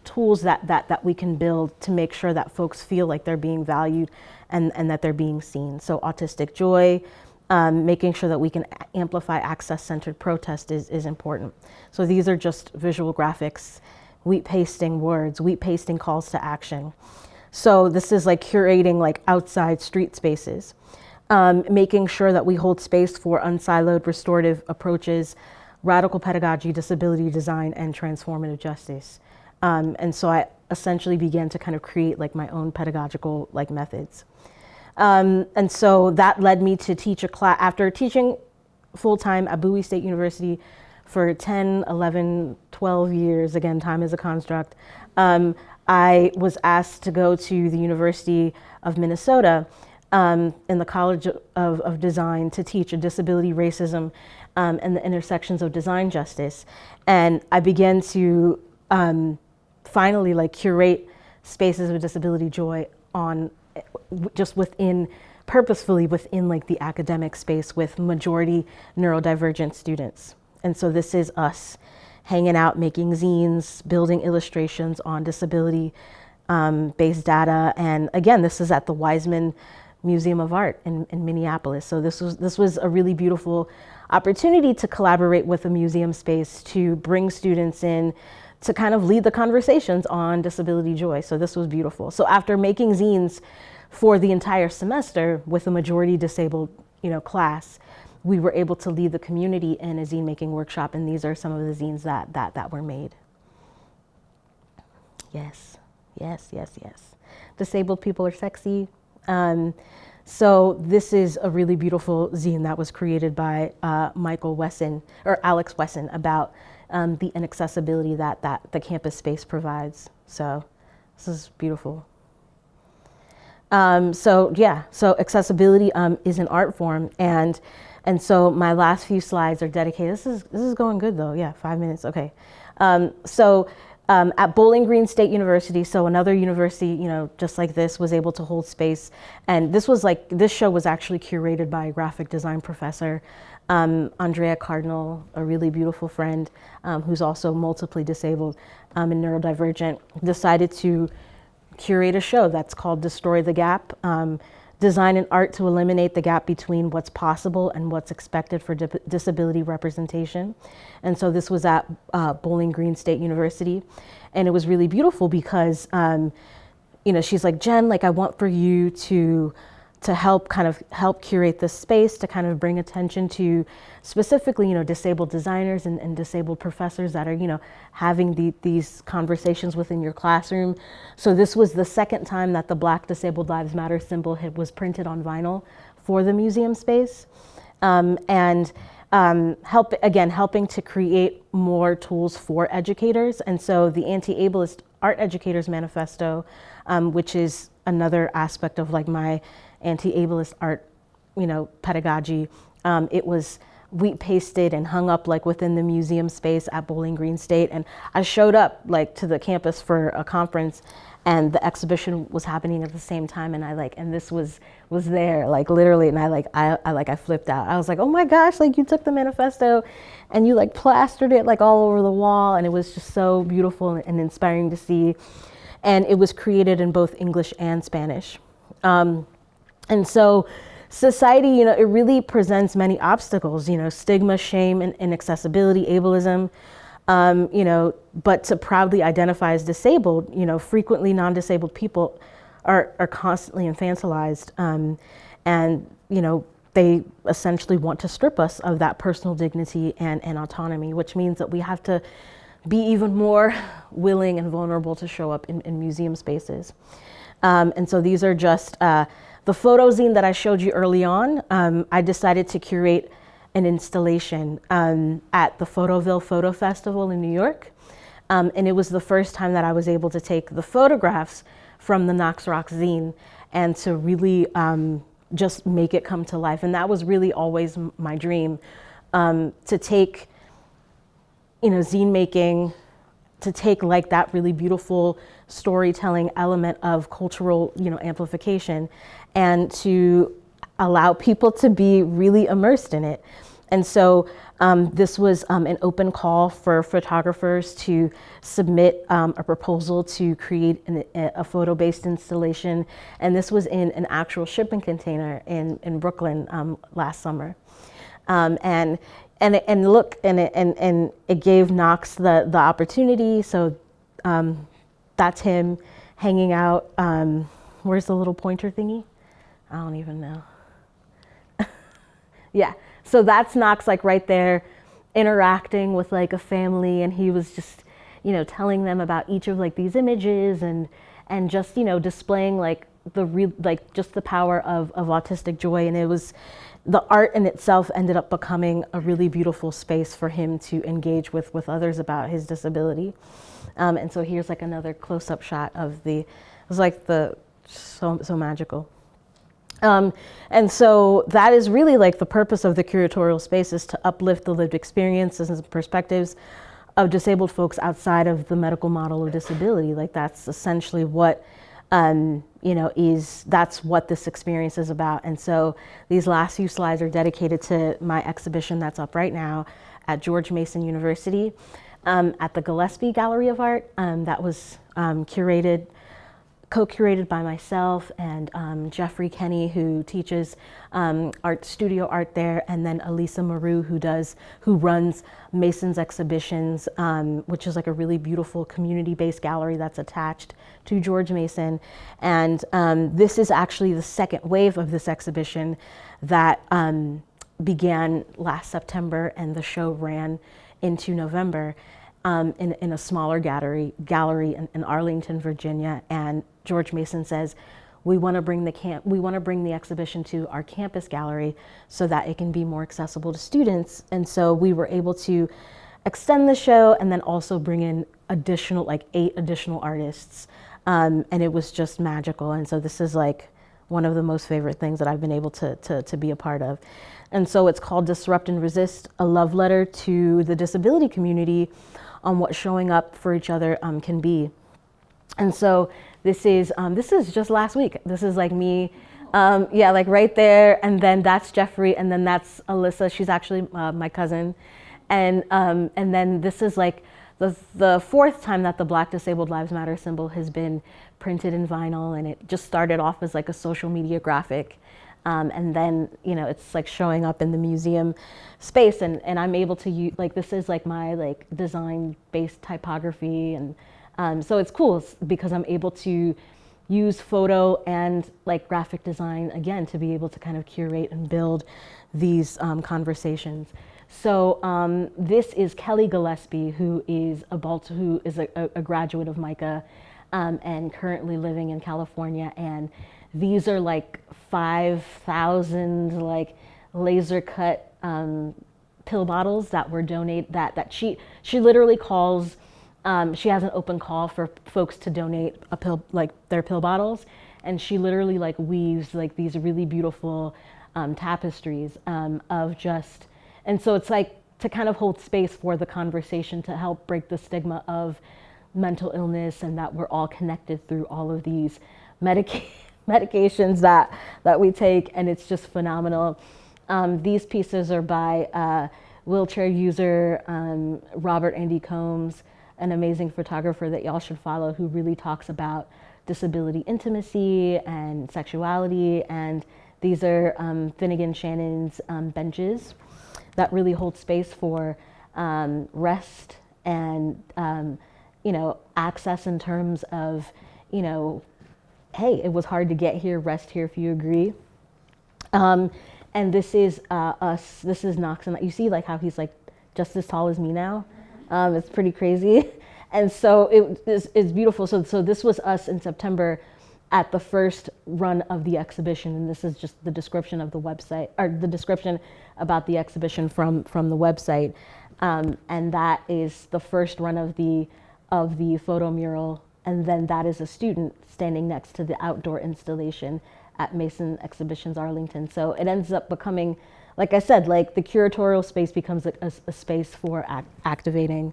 tools that we can build to make sure that folks feel like they're being valued and that they're being seen. So autistic joy, making sure that we can amplify access-centered protest is important. So these are just visual graphics, wheat pasting words, wheat pasting calls to action. So this is like curating like outside street spaces, making sure that we hold space for unsiloed restorative approaches, radical pedagogy, disability design, and transformative justice. And so I essentially began to kind of create like my own pedagogical like methods. And so that led me to teach a class, after teaching full-time at Bowie State University for 10, 11, 12 years, again, time is a construct, I was asked to go to the University of Minnesota in the College of Design to teach a disability, racism, and the intersections of design justice. And I began to finally like curate spaces of disability joy on just purposefully within like the academic space with majority neurodivergent students. And so this is us hanging out, making zines, building illustrations on disability based data. And again, this is at the Weizmann Museum of Art in Minneapolis. So this was a really beautiful opportunity to collaborate with a museum space to bring students in to kind of lead the conversations on disability joy. So this was beautiful. So after making zines for the entire semester with a majority disabled, class, we were able to lead the community in a zine making workshop, and these are some of the zines that were made. Yes, yes, yes, yes. Disabled people are sexy. So this is a really beautiful zine that was created by Alex Wesson about the inaccessibility that the campus space provides. So this is beautiful. So accessibility is an art form, and so my last few slides are dedicated. This is going good though. Yeah, 5 minutes. Okay. At Bowling Green State University, so another university, just like this, was able to hold space. And this show was actually curated by a graphic design professor, Andrea Cardinal, a really beautiful friend who's also multiply disabled and neurodivergent, decided to curate a show that's called Destroy the Gap, Design and Art to Eliminate the Gap Between What's Possible and What's Expected for Disability Representation. And so this was at Bowling Green State University. And it was really beautiful because, she's like, Jen, I want for you to help curate this space, to kind of bring attention to specifically, disabled designers and disabled professors that are, having these conversations within your classroom. So this was the second time that the Black Disabled Lives Matter symbol was printed on vinyl for the museum space. Helping to create more tools for educators. And so the Anti-Ableist Art Educators Manifesto, which is another aspect of my anti-ableist art, pedagogy. It was wheat pasted and hung up within the museum space at Bowling Green State. And I showed up to the campus for a conference, and the exhibition was happening at the same time. And and this was there, literally. And I flipped out. I was like, oh my gosh, you took the manifesto and you plastered it all over the wall. And it was just so beautiful and inspiring to see. And it was created in both English and Spanish. And so society, it really presents many obstacles, stigma, shame, and inaccessibility, ableism. you know, but to proudly identify as disabled, you know, frequently non-disabled people are constantly infantilized, and, you know, they essentially want to strip us of that personal dignity and autonomy, which means that we have to be even more willing and vulnerable to show up in museum spaces. And so these are just the photo zine that I showed you early on. I decided to curate an installation at the Photoville Photo Festival in New York. And it was the first time that I was able to take the photographs from the Knox Rock zine and to really just make it come to life. And that was really always my dream, to take, you know, zine making, to take like that really beautiful storytelling element of cultural, you know, amplification, and to allow people to be really immersed in it. And so this was an open call for photographers to submit a proposal to create a photo-based installation. And this was in an actual shipping container in Brooklyn last summer. And it gave Knox the opportunity. So that's him hanging out. Where's the little pointer thingy? I don't even know. Yeah, so that's Knox, like right there, interacting with like a family, and he was just, you know, telling them about each of like these images, and just, you know, displaying like just the power of autistic joy. And it was, the art in itself ended up becoming a really beautiful space for him to engage with others about his disability. And so here's like another close-up shot of it was like so magical. And so that is really like the purpose of the curatorial space, is to uplift the lived experiences and perspectives of disabled folks outside of the medical model of disability. Like that's essentially what, you know, that's what this experience is about. And so these last few slides are dedicated to my exhibition that's up right now at George Mason University, at the Gillespie Gallery of Art. That was co-curated by myself and Jeffrey Kenny, who teaches studio art there, and then Elisa Maru, who runs Mason's Exhibitions, which is like a really beautiful community-based gallery that's attached to George Mason. And this is actually the second wave of this exhibition that began last September, and the show ran into November. In a smaller gallery in Arlington, Virginia. And George Mason says, we want to bring the exhibition to our campus gallery so that it can be more accessible to students. And so we were able to extend the show and then also bring in like 8 additional artists. And it was just magical. And so this is like one of the most favorite things that I've been able to be a part of. And so it's called Disrupt and Resist, a love letter to the disability community on what showing up for each other can be. And so this is just last week. This is like me, yeah, like right there, and then that's Jeffrey, and then that's Alyssa. She's actually my cousin, and then this is like the 4th time that the Black Disabled Lives Matter symbol has been printed in vinyl, and it just started off as like a social media graphic. And then, you know, it's like showing up in the museum space, and I'm able to use, like, this is like my like design-based typography, and so it's cool because I'm able to use photo and like graphic design again to be able to kind of curate and build these conversations. So this is Kelly Gillespie, who is a graduate of MICA and currently living in California. And these are like 5,000 like laser cut pill bottles that were donated, that she literally calls, she has an open call for folks to donate a pill, like their pill bottles. And she literally like weaves like these really beautiful tapestries of just, and so it's like to kind of hold space for the conversation, to help break the stigma of mental illness, and that we're all connected through all of these medications that we take, and it's just phenomenal. These pieces are by wheelchair user Robert Andy Combs, an amazing photographer that y'all should follow, who really talks about disability intimacy and sexuality. And these are Finnegan Shannon's benches that really hold space for rest and you know, access in terms of, you know, hey, it was hard to get here, rest here if you agree. And this is us, this is Knox, and you see like how he's like just as tall as me now. It's pretty crazy. And so it's beautiful. So this was us in September at the first run of the exhibition, and this is just the description of the website, or the description about the exhibition from the website. And that is the first run of the photo mural, and then that is a student standing next to the outdoor installation at Mason Exhibitions Arlington. So it ends up becoming, like I said, like the curatorial space becomes a space for activating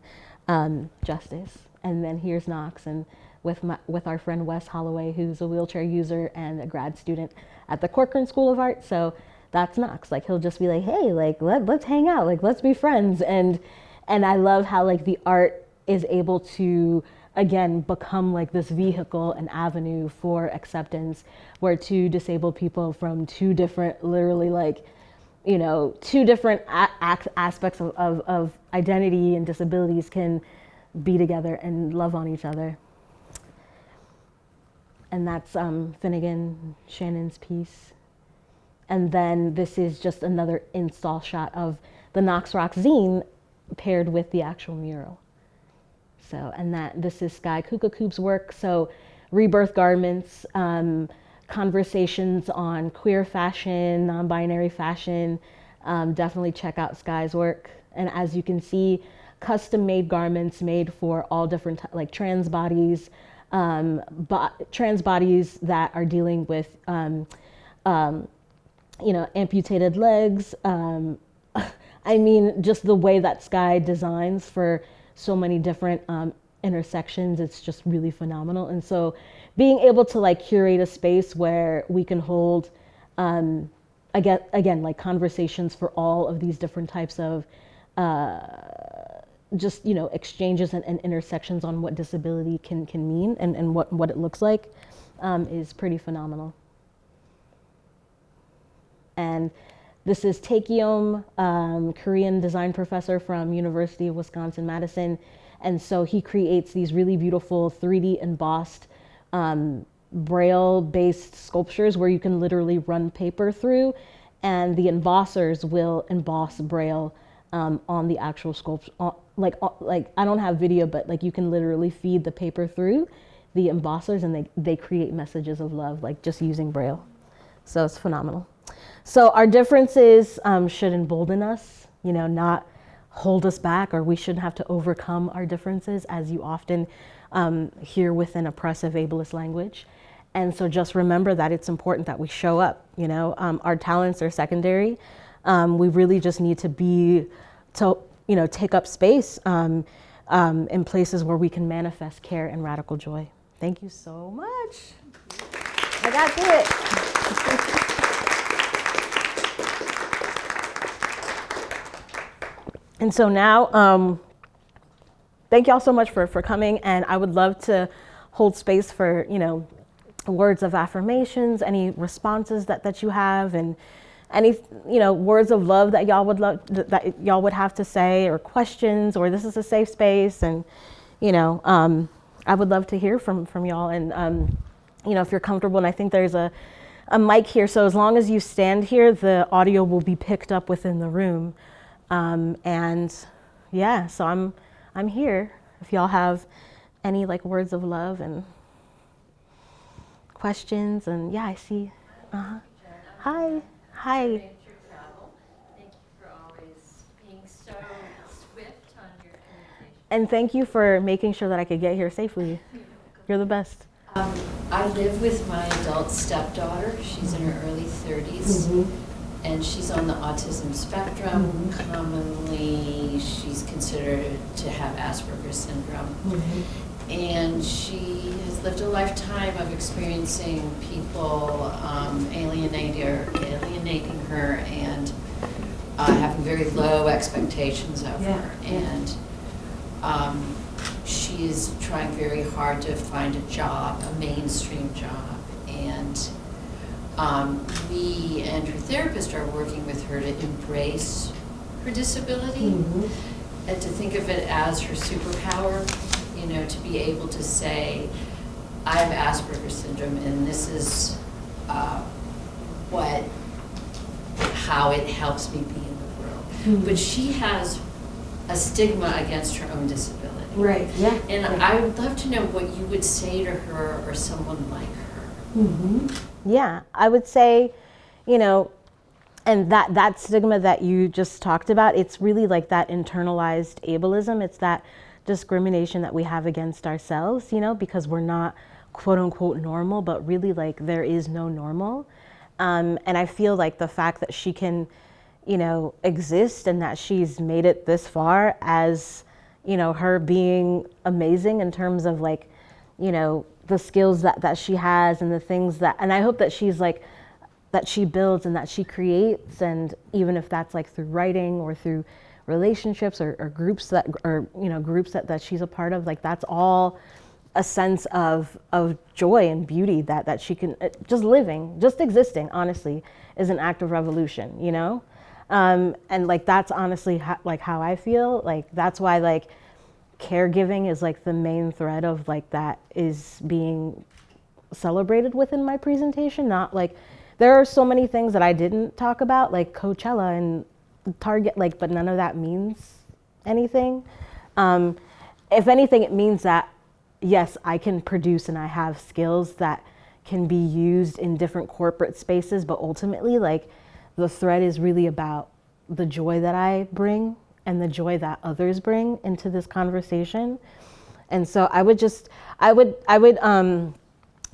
justice. And then here's Knox, and with our friend Wes Holloway, who's a wheelchair user and a grad student at the Corcoran School of Art. So that's Knox. Like he'll just be like, hey, like let's hang out, like let's be friends. And I love how like the art is able to again become like this vehicle and avenue for acceptance, where two disabled people from two different, literally like, you know, two different aspects of identity and disabilities can be together and love on each other. And that's Finnegan Shannon's piece. And then this is just another install shot of the Knox Rock zine paired with the actual mural. So, and this is Sky Kukakoop's work. So rebirth garments, conversations on queer fashion, non-binary fashion. Definitely check out Sky's work. And as you can see, custom made garments made for all different, like trans bodies, trans bodies that are dealing with, you know, amputated legs. I mean, just the way that Sky designs for so many different intersections, it's just really phenomenal. And so being able to like curate a space where we can hold, again, like conversations for all of these different types of just, you know, exchanges and intersections on what disability can mean and what it looks like is pretty phenomenal. And this is Taekyum, Korean design professor from University of Wisconsin-Madison. And so he creates these really beautiful 3D embossed Braille-based sculptures where you can literally run paper through, and the embossers will emboss Braille on the actual sculpture. Like I don't have video, but like you can literally feed the paper through the embossers, and they create messages of love, like just using Braille. So it's phenomenal. So our differences should embolden us, you know, not hold us back, or we shouldn't have to overcome our differences, as you often hear within oppressive ableist language. And so just remember that it's important that we show up, you know. Our talents are secondary. We really just need to you know, take up space in places where we can manifest care and radical joy. Thank you so much. I got through it. And so now, thank y'all so much for coming, and I would love to hold space for, you know, words of affirmations, any responses that you have, and any, you know, words of love that y'all would have to say, or questions, or this is a safe space, and, you know, I would love to hear from y'all, and you know, if you're comfortable, and I think there's a mic here, so as long as you stand here, the audio will be picked up within the room. And yeah, so I'm here if y'all have any like words of love and questions. And yeah, I see. Hi. Thank you for always being so swift on your communication. And thank you for making sure that I could get here safely. You're the best. I live with my adult stepdaughter. She's in her early 30s. Mm-hmm. And she's on the autism spectrum. Mm-hmm. Commonly, she's considered to have Asperger's syndrome. Mm-hmm. And she has lived a lifetime of experiencing people alienating her and having very low expectations of her. And she is trying very hard to find a job, a mainstream job. And we and her therapist are working with her to embrace her disability. Mm-hmm. and to think of it as her superpower, you know, to be able to say, I have Asperger's syndrome and this is how it helps me be in the world. Mm-hmm. But she has a stigma against her own disability. Right, yeah. And I would love to know what you would say to her or someone like her. Mm-hmm. Yeah, I would say, you know, and that stigma that you just talked about, it's really like that internalized ableism. It's that discrimination that we have against ourselves, you know, because we're not quote unquote normal, but really like there is no normal. And I feel like the fact that she can, you know, exist and that she's made it this far as, you know, her being amazing in terms of like, you know, the skills that she has and the things that, and I hope that she's like, that she builds and that she creates, and even if that's like through writing or through relationships or groups that, or, you know, groups that she's a part of, like that's all a sense of joy and beauty that she can, just living, just existing, honestly, is an act of revolution, you know? And like, that's honestly how I feel. Like, that's why like caregiving is like the main thread of like that is being celebrated within my presentation. Not like, there are so many things that I didn't talk about, like Coachella and Target, like, but none of that means anything. If anything, it means that yes, I can produce and I have skills that can be used in different corporate spaces, but ultimately, like, the thread is really about the joy that I bring and the joy that others bring into this conversation. And so I would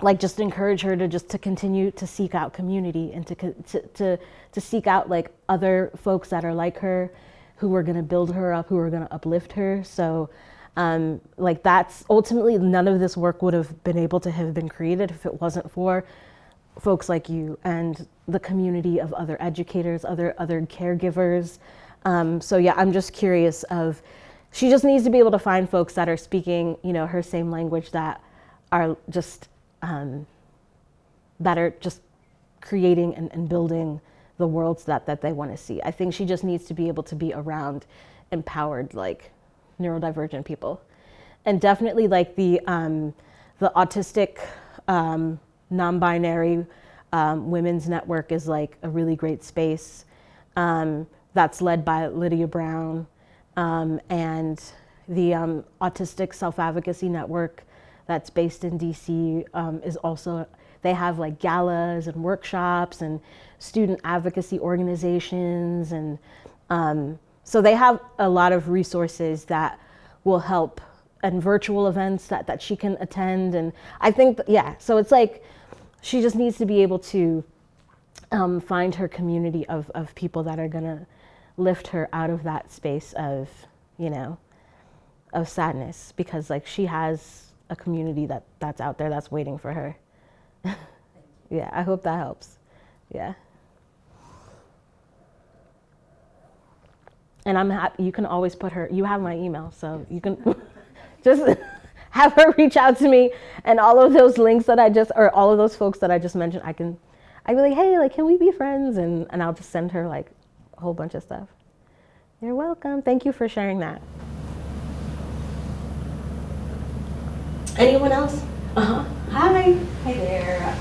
like just encourage her to continue to seek out community and to seek out like other folks that are like her, who are going to build her up, who are going to uplift her. So like that's ultimately, none of this work would have been able to have been created if it wasn't for folks like you and the community of other educators, other caregivers. So yeah, I'm just curious of, she just needs to be able to find folks that are speaking, you know, her same language, that are just creating and building the worlds that they want to see. I think she just needs to be able to be around empowered, like, neurodivergent people. And definitely like the autistic non-binary women's network is like a really great space that's led by Lydia Brown, and the Autistic Self-Advocacy Network that's based in DC is also, they have like galas and workshops and student advocacy organizations, and so they have a lot of resources that will help, and virtual events that she can attend. And I think, yeah, so it's like, she just needs to be able to find her community of people that are gonna lift her out of that space of, you know, of sadness, because like she has a community that's out there that's waiting for her. Yeah, I hope that helps. Yeah. And I'm happy, you can always put her, you have my email, so you can just have her reach out to me, and all of those links that or all of those folks that I just mentioned, I'd be like, hey, like, can we be friends? And I'll just send her like a whole bunch of stuff. You're welcome. Thank you for sharing that. Anyone else? Uh-huh. Hi. Hi there.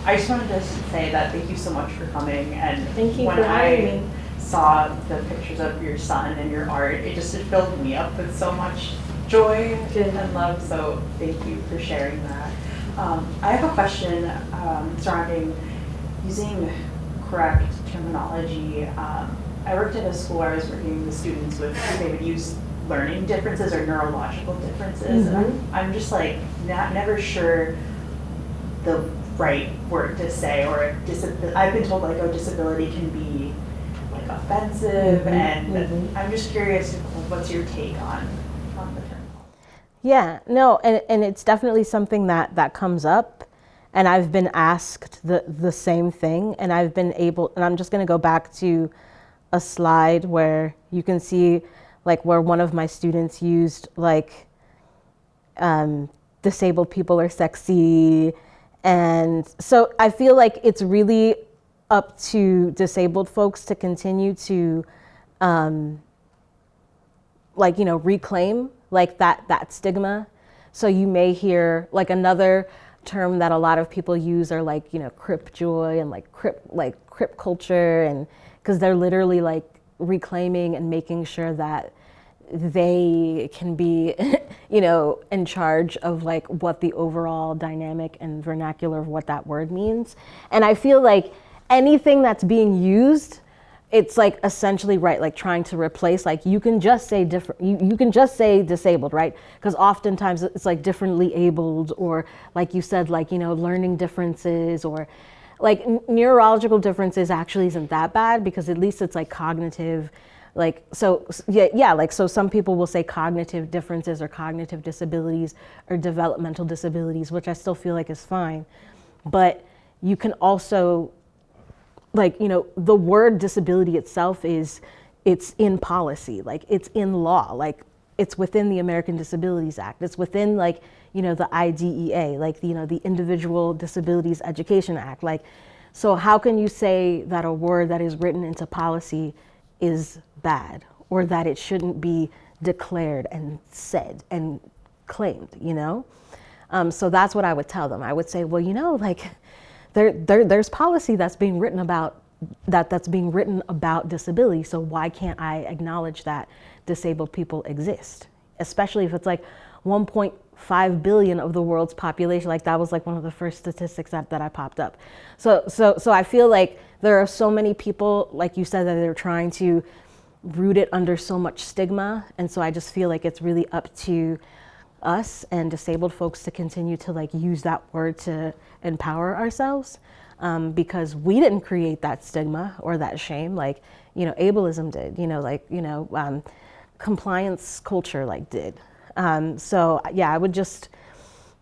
I just wanted to say that thank you so much for coming. And Thank you when for having me. saw the pictures of your son and your art, it filled me up with so much joy and love. So thank you for sharing that. I have a question surrounding using correct terminology. I worked at a school where I was working with students with, they would use learning differences or neurological differences. Mm-hmm. And I'm just like never sure the right word to say, or I've been told like, oh, disability can be like offensive, mm-hmm. and mm-hmm. I'm just curious, what's your take on the term? Yeah, no, and it's definitely something that comes up, and I've been asked the same thing, and I've been able, and I'm just gonna go back to a slide where you can see like where one of my students used like disabled people are sexy. And so I feel like it's really up to disabled folks to continue to like, you know, reclaim like that stigma. So you may hear like another term that a lot of people use are like, you know, crip joy and like crip culture, and because they're literally like reclaiming and making sure that they can be, you know, in charge of like what the overall dynamic and vernacular of what that word means. And I feel like anything that's being used, it's like essentially, right, like trying to replace, like you can just say different, you can just say disabled, right? Because oftentimes it's like differently abled, or like you said, like, you know, learning differences, or like neurological differences actually isn't that bad, because at least it's like cognitive, like, so yeah, like, so some people will say cognitive differences or cognitive disabilities or developmental disabilities, which I still feel like is fine. But you can also, like, you know, the word disability itself it's in policy, like it's in law, like it's within the American Disabilities Act, it's within, like, you know, the IDEA, like, you know, the Individual Disabilities Education Act. Like, so how can you say that a word that is written into policy is bad, or that it shouldn't be declared and said and claimed, you know? So that's what I would tell them. I would say, well, you know, like, there's policy that's being written about that's being written about disability. So why can't I acknowledge that disabled people exist? Especially if it's like 1.5 billion of the world's population. Like, that was like one of the first statistics that I popped up. So I feel like there are so many people, like you said, that they're trying to root it under so much stigma. And so I just feel like it's really up to us and disabled folks to continue to like use that word to empower ourselves, because we didn't create that stigma or that shame. Like, you know, ableism did, you know, like, you know, compliance culture like did. So yeah, I would just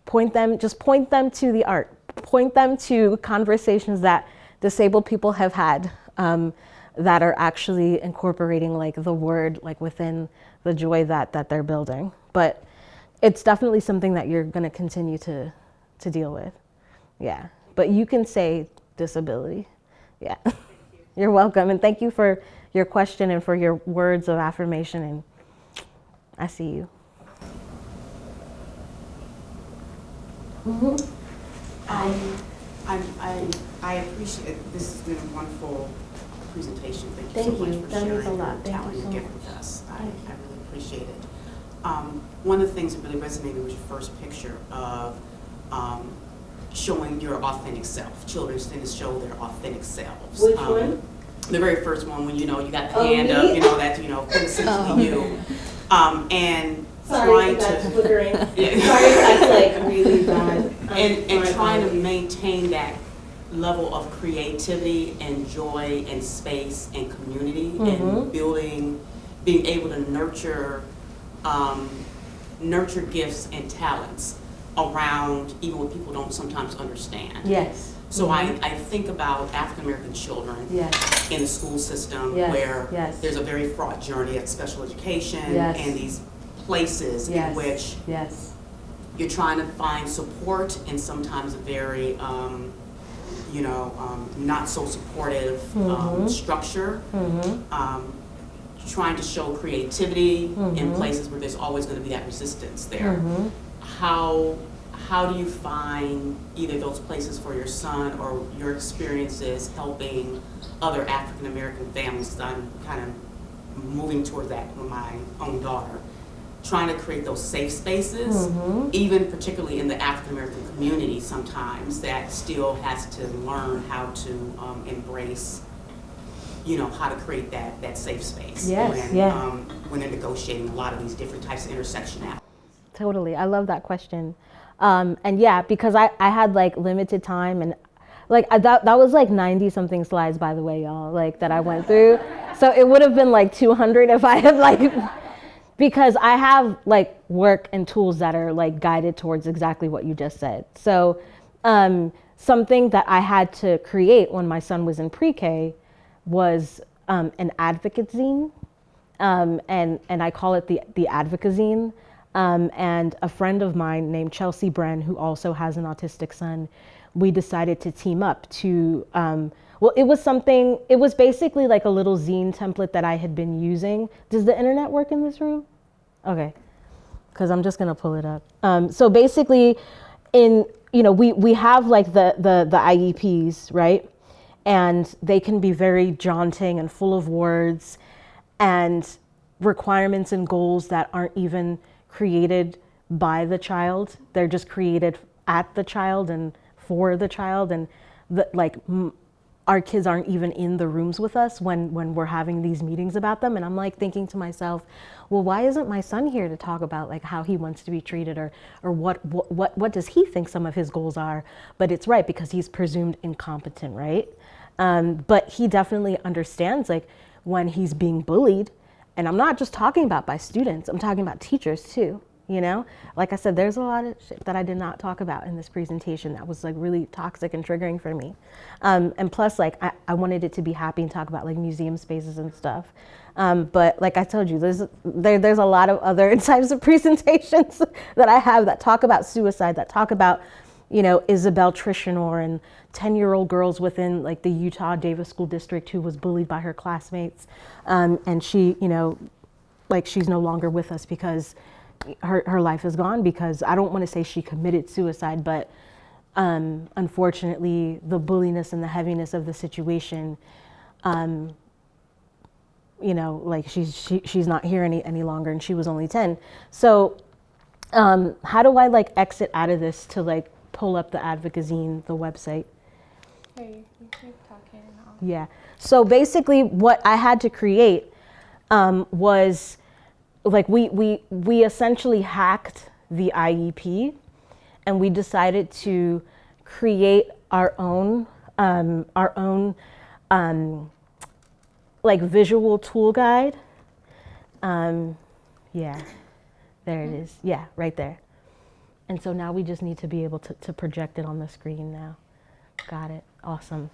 point them to the art, point them to conversations that disabled people have had, that are actually incorporating like the word like within the joy that they're building. But it's definitely something that you're going to continue to deal with. Yeah. But you can say disability. Yeah. You're welcome. And thank you for your question and for your words of affirmation. And I see you. Mm-hmm. I appreciate it. This has been a wonderful presentation. Thank you so much for That means sharing a your lot. Thank talent you so and gift much. with us. I really appreciate it. One of the things that really resonated was your first picture of showing your authentic self. Children tend to show their authentic selves. Which one? The very first one, when, you know, you got the Oh, hand me? up, you know, that's, you know, essentially you. And Sorry trying if that's to flickering. Yeah. Sorry if that's like really bad. and trying to maintain that level of creativity and joy and space and community, and being able to nurture gifts and talents around even what people don't sometimes understand. Yes. So I think about African American children Yes. in the school system Yes. where Yes. there's a very fraught journey at special education Yes. and these places Yes. in which Yes. you're trying to find support in sometimes a very, not so supportive structure. Trying to show creativity in places where there's always going to be that resistance there. How do you find either those places for your son or your experiences helping other African American families? Because I'm kind of moving toward that with my own daughter. Trying to create those safe spaces, even particularly in the African American community sometimes, that still has to learn how to embrace, you know, how to create that safe space when they're negotiating a lot of these different types of intersectionality. Totally. I love that question. And yeah, because I had like limited time, and like that was like 90 something slides, by the way, y'all, like that I went through. So it would have been like 200 if I had like, because I have like work and tools that are like guided towards exactly what you just said. So something that I had to create when my son was in pre-K was an advocate zine, and I call it the advocazine. And a friend of mine named Chelsea Bren, who also has an autistic son, we decided to team up to, it was basically like a little zine template that I had been using. Does the internet work in this room? Okay, because I'm just gonna pull it up. So basically, we have like the IEPs, right? And they can be very jaunting and full of words and requirements and goals that aren't even created by the child. They're just created at the child and for the child, and our kids aren't even in the rooms with us when we're having these meetings about them. And I'm like thinking to myself, well, why isn't my son here to talk about like how he wants to be treated, or what does he think some of his goals are? But it's right, because he's presumed incompetent, right? But he definitely understands like when he's being bullied. And I'm not just talking about by students, I'm talking about teachers too. You know, like I said, there's a lot of shit that I did not talk about in this presentation that was like really toxic and triggering for me. And plus, like, I wanted it to be happy and talk about like museum spaces and stuff. But like I told you, there's a lot of other types of presentations that I have that talk about suicide, that talk about, you know, Isabel Trishanor and 10-year-old girls within like the Utah Davis School District who was bullied by her classmates. And she, you know, like she's no longer with us because her life is gone, because I don't want to say she committed suicide, but unfortunately the bulliness and the heaviness of the situation, you know, like she's not here any longer, and she was only 10. So how do I like exit out of this to like pull up the advocacy, the website? Hey, you keep talking. Yeah. So basically what I had to create was like we essentially hacked the IEP, and we decided to create our own like visual tool guide. Yeah, there it is. Yeah, right there. And so now we just need to be able to project it on the screen now. Got it. Awesome.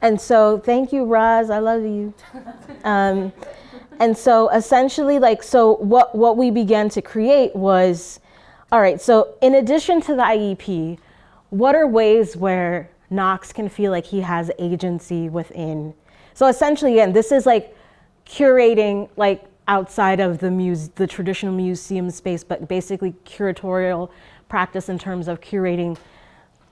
And so thank you, Roz. I love you. And so essentially, like, so what we began to create was, all right, so in addition to the IEP, what are ways where Knox can feel like he has agency within? So essentially, again, this is like curating like outside of the traditional museum space, but basically curatorial practice in terms of curating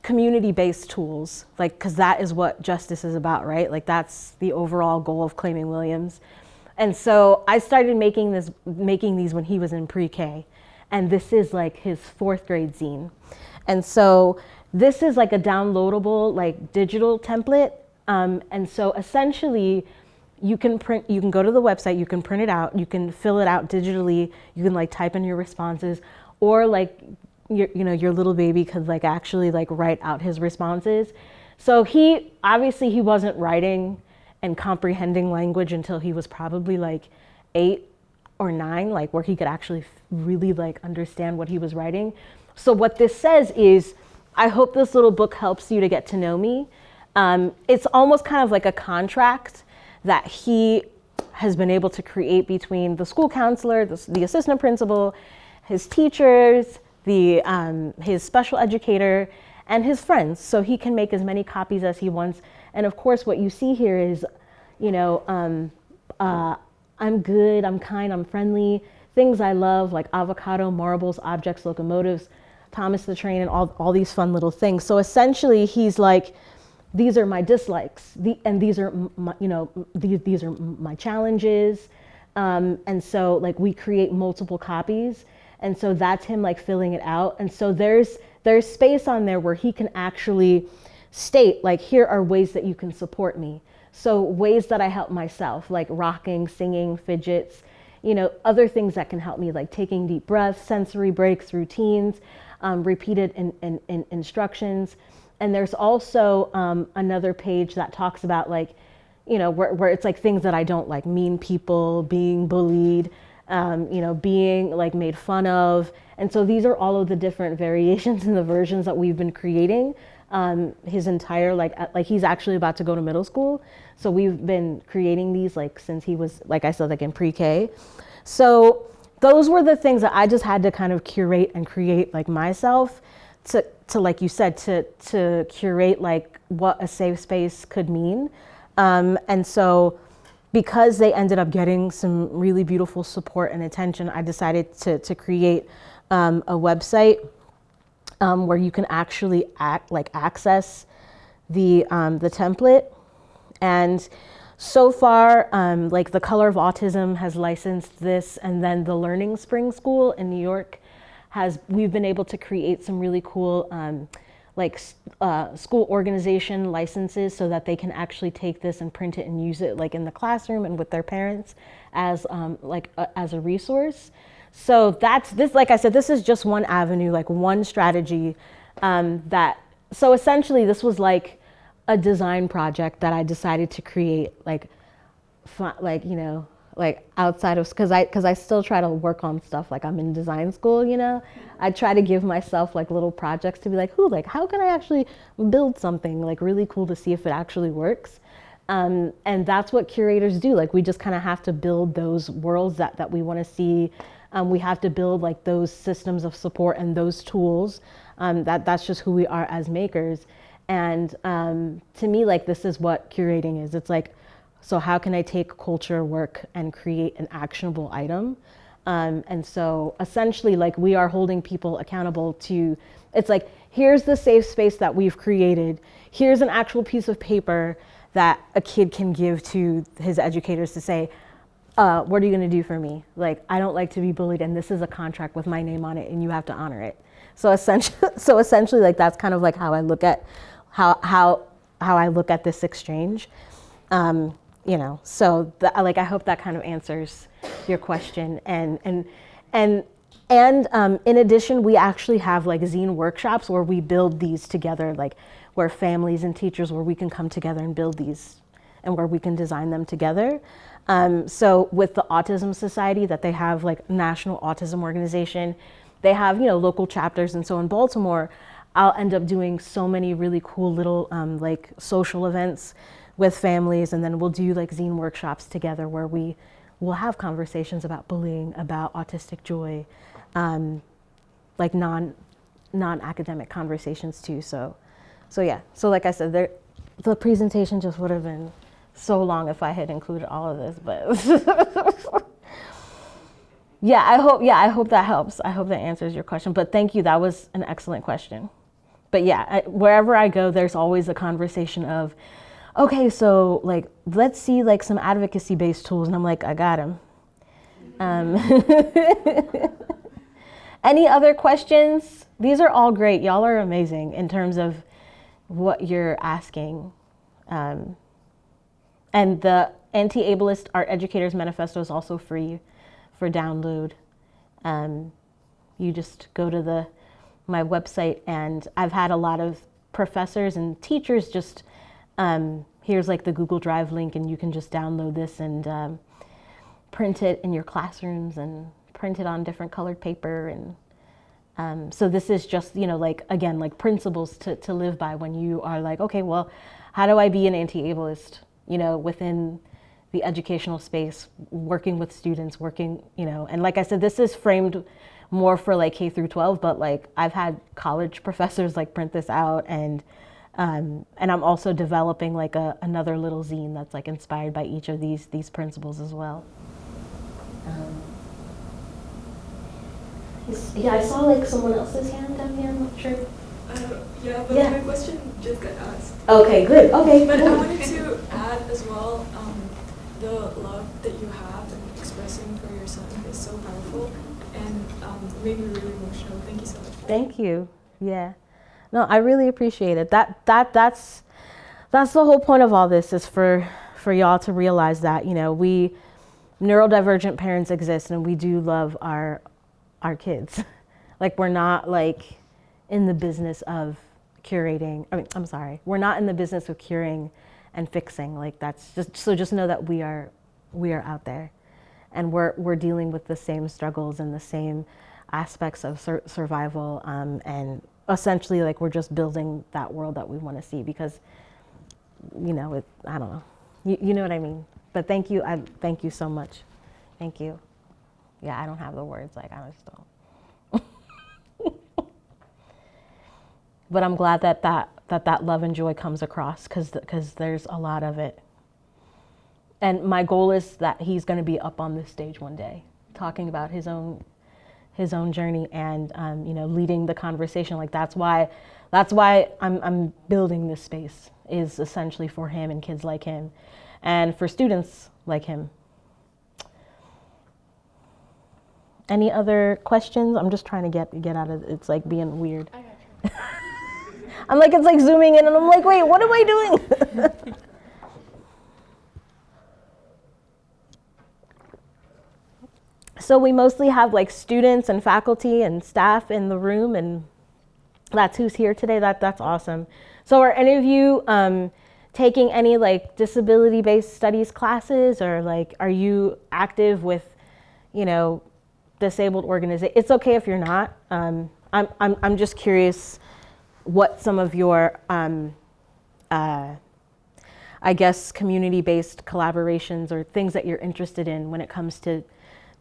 community-based tools, like, because that is what justice is about, right? Like that's the overall goal of Claiming Williams. And so I started making these when he was in pre-K, and this is like his 4th grade zine. And so this is like a downloadable like digital template. And so essentially you can go to the website, you can print it out, you can fill it out digitally, you can like type in your responses, or like your little baby could like actually like write out his responses. So he wasn't writing and comprehending language until he was probably like 8 or 9, like where he could actually really like understand what he was writing. So what this says is, I hope this little book helps you to get to know me. It's almost kind of like a contract that he has been able to create between the school counselor, the assistant principal, his teachers, his special educator, and his friends, so he can make as many copies as he wants. And of course, what you see here is, you know, I'm good, I'm kind, I'm friendly, things I love, like avocado, marbles, objects, locomotives, Thomas the Train, and all these fun little things. So essentially, he's like, these are my dislikes, and these are my, you know, these are my challenges. And so like we create multiple copies. And so that's him like filling it out. And so there's space on there where he can actually state like, here are ways that you can support me. So ways that I help myself, like rocking, singing, fidgets, you know, other things that can help me, like taking deep breaths, sensory breaks, routines, repeated instructions. And there's also another page that talks about like, you know, where it's like things that I don't like, mean people, being bullied, you know, being like made fun of. And so these are all of the different variations in the versions that we've been creating. His entire, like he's actually about to go to middle school. So we've been creating these like since he was, like I said, like in pre-K. So those were the things that I just had to kind of curate and create like myself to like you said, to curate like what a safe space could mean. And so because they ended up getting some really beautiful support and attention, I decided to create a website where you can actually access the template. And so far, like the Color of Autism has licensed this, and then the Learning Spring School in New York we've been able to create some really cool school organization licenses so that they can actually take this and print it and use it like in the classroom and with their parents as as a resource. So that's this, like I said, this is just one avenue, like one strategy so essentially this was like a design project that I decided to create outside of, because I still try to work on stuff like I'm in design school, I try to give myself like little projects to be like, how can I actually build something like really cool to see if it actually works. And that's what curators do. Like we just kind of have to build those worlds that we want to see. We have to build like those systems of support and those tools. That's just who we are as makers. And to me, like this is what curating is. It's like, so how can I take culture work and create an actionable item? And so essentially like we are holding people accountable to, it's like, here's the safe space that we've created. Here's an actual piece of paper that a kid can give to his educators to say, what are you gonna do for me? Like, I don't like to be bullied and this is a contract with my name on it and you have to honor it. So essentially like that's kind of like how I look at, how I look at this exchange. So I hope that kind of answers your question. And in addition, we actually have like zine workshops where we build these together, like where families and teachers, where we can come together and build these and where we can design them together. So with the Autism Society that they have, like National Autism Organization, they have, local chapters. And so in Baltimore, I'll end up doing so many really cool little like social events with families, and then we'll do like zine workshops together where we'll have conversations about bullying, about autistic joy, like non-academic conversations too. So yeah. So like I said, the presentation just would have been so long if I had included all of this, but I hope that helps. I hope that answers your question. But thank you. That was an excellent question. But yeah, wherever I go, there's always a conversation of, okay, so like, let's see like some advocacy-based tools. And I'm like, I got them. Any other questions? These are all great. Y'all are amazing in terms of what you're asking. And the Anti-Ableist Art Educators Manifesto is also free for download. You just go to my website, and I've had a lot of professors and teachers just, here's like the Google Drive link, and you can just download this and print it in your classrooms and print it on different colored paper. And so this is just, like, again, like principles to live by when you are like, okay, well, how do I be an anti-ableist, within the educational space, working with students, and like I said, this is framed more for like K through 12, but like I've had college professors like print this out, and I'm also developing like another little zine that's like inspired by each of these principles as well. Yeah, I saw like someone else's hand down here, I'm not sure. My question just got asked. Okay, good, okay. But I wanted to add as well, the love that you have and expressing for your son is so powerful and made me really emotional. Thank you so much. Thank you, yeah. No, I really appreciate it. That's the whole point of all this, is for y'all to realize that, we neurodivergent parents exist and we do love our kids. Like, we're not like in the business of curating. We're not in the business of curing and fixing. Like, that's just know that we are out there, and we're dealing with the same struggles and the same aspects of survival, and essentially like we're just building that world that we want to see, because I don't know, you know what I mean. But thank you, thank you so much. Thank you. Yeah, I don't have the words, like I just don't. But I'm glad that love and joy comes across, because there's a lot of it. and my goal is that he's going to be up on this stage one day, talking about his own journey and leading the conversation. Like that's why I'm building this space, is essentially for him and kids like him, and for students like him. Any other questions? I'm just trying to get out of it's like being weird. I got you. I'm like, it's like zooming in and I'm like, wait, what am I doing? So we mostly have like students and faculty and staff in the room, and that's who's here today. That's awesome. So are any of you taking any like disability-based studies classes, or like are you active with, disabled organizations? It's okay if you're not. I'm just curious what some of your I guess community-based collaborations or things that you're interested in when it comes to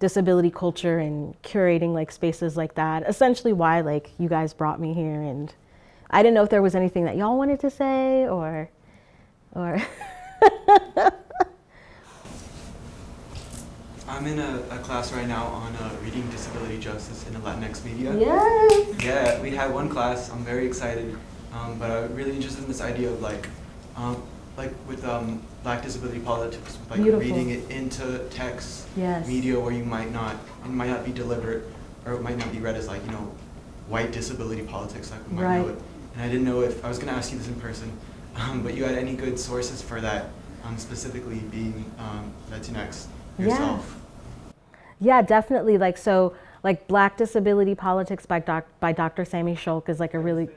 disability culture and curating like spaces like that. Essentially why like you guys brought me here, and I didn't know if there was anything that y'all wanted to say or I'm in a class right now on reading disability justice in the Latinx media. Yes. Yeah, we had one class. I'm very excited, but I'm really interested in this idea of like with Black disability politics, like Beautiful. reading it into text Yes. media where it might not be delivered, or it might not be read as like white disability politics like we might know Right. it. And I didn't know if I was going to ask you this in person, but you had any good sources for that, specifically being Latinx yourself. Yeah, definitely. Like Black Disability Politics by Dr. Sammy Shulk is like a really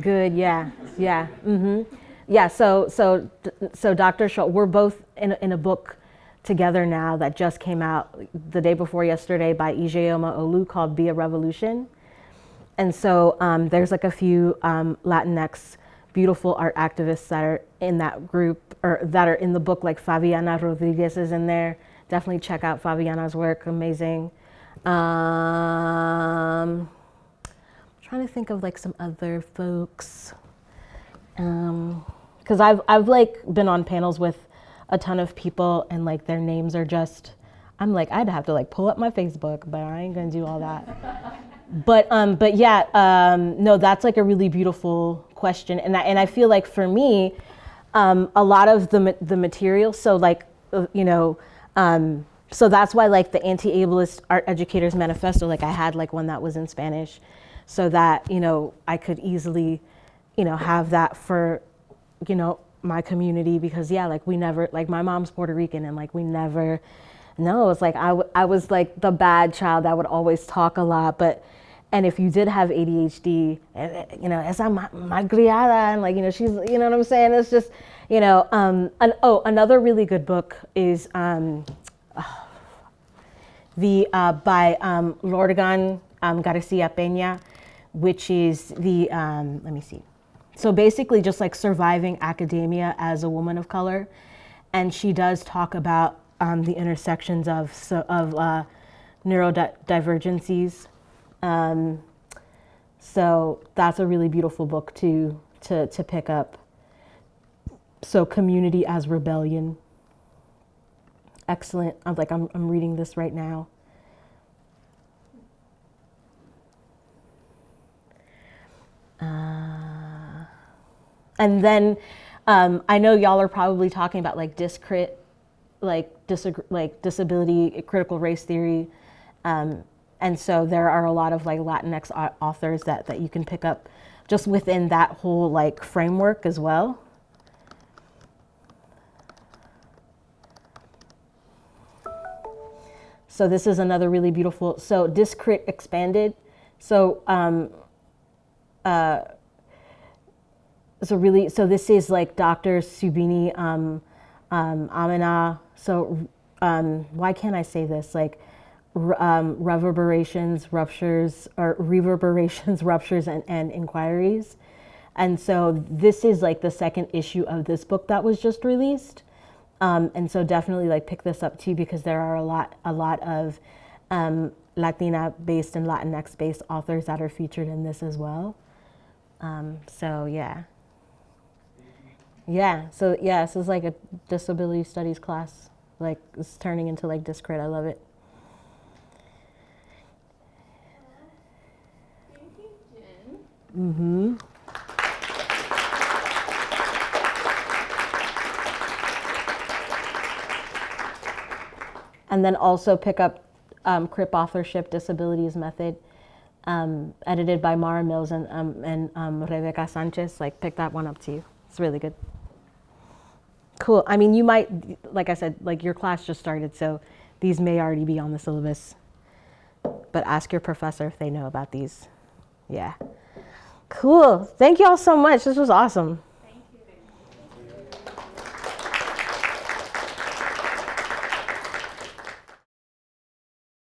good. Yeah. Mm-hmm. Yeah. So Dr. Shulk, we're both in a book together now that just came out the day before yesterday by Ijeoma Olu called Be a Revolution. And so there's like a few Latinx beautiful art activists that are in that group, or that are in the book, like Fabiana Rodriguez is in there. Definitely check out Fabiana's work, amazing. I'm trying to think of like some other folks. Because I've like been on panels with a ton of people, and like their names are just, I'm like, I'd have to like pull up my Facebook, but I ain't gonna do all that. But yeah, no, that's like a really beautiful question, and I feel like for me, a lot of the material. So like, so that's why like the Anti-Ableist Art Educators Manifesto, like I had like one that was in Spanish, so that I could easily, have that for, my community, because yeah, like we never, like my mom's Puerto Rican, and like we never, no, it's like I was like the bad child that would always talk a lot, and if you did have ADHD, esa malcriada, and like, she's, you know what I'm saying? It's just, another really good book is by Lorgan Garcia Peña, which is the, let me see. So basically just like surviving academia as a woman of color. And she does talk about the intersections of neurodivergencies. So that's a really beautiful book to pick up. So Community as Rebellion. Excellent. I'm reading this right now. And then I know y'all are probably talking about like disability critical race theory. And so there are a lot of like Latinx authors that you can pick up just within that whole like framework as well. So this is another really beautiful, so Discrit Expanded. So so this is like Dr. Subini Amina. So why can't I say this? Like reverberations, ruptures, and inquiries. And so this is like the second issue of this book that was just released. And so definitely like pick this up too, because there are a lot of Latina-based and Latinx-based authors that are featured in this as well. So yeah. Yeah, so yeah, this is like a disability studies class. Like, it's turning into like Discrit. I love it. Thank you, Jen. Mm-hmm. And then also pick up Crip Authorship Disabilities Method, edited by Mara Mills and Rebecca Sanchez. Like, pick that one up too. It's really good. Cool. I mean, you might, like I said, like your class just started, so these may already be on the syllabus. But ask your professor if they know about these. Yeah. Cool. Thank you all so much. This was awesome.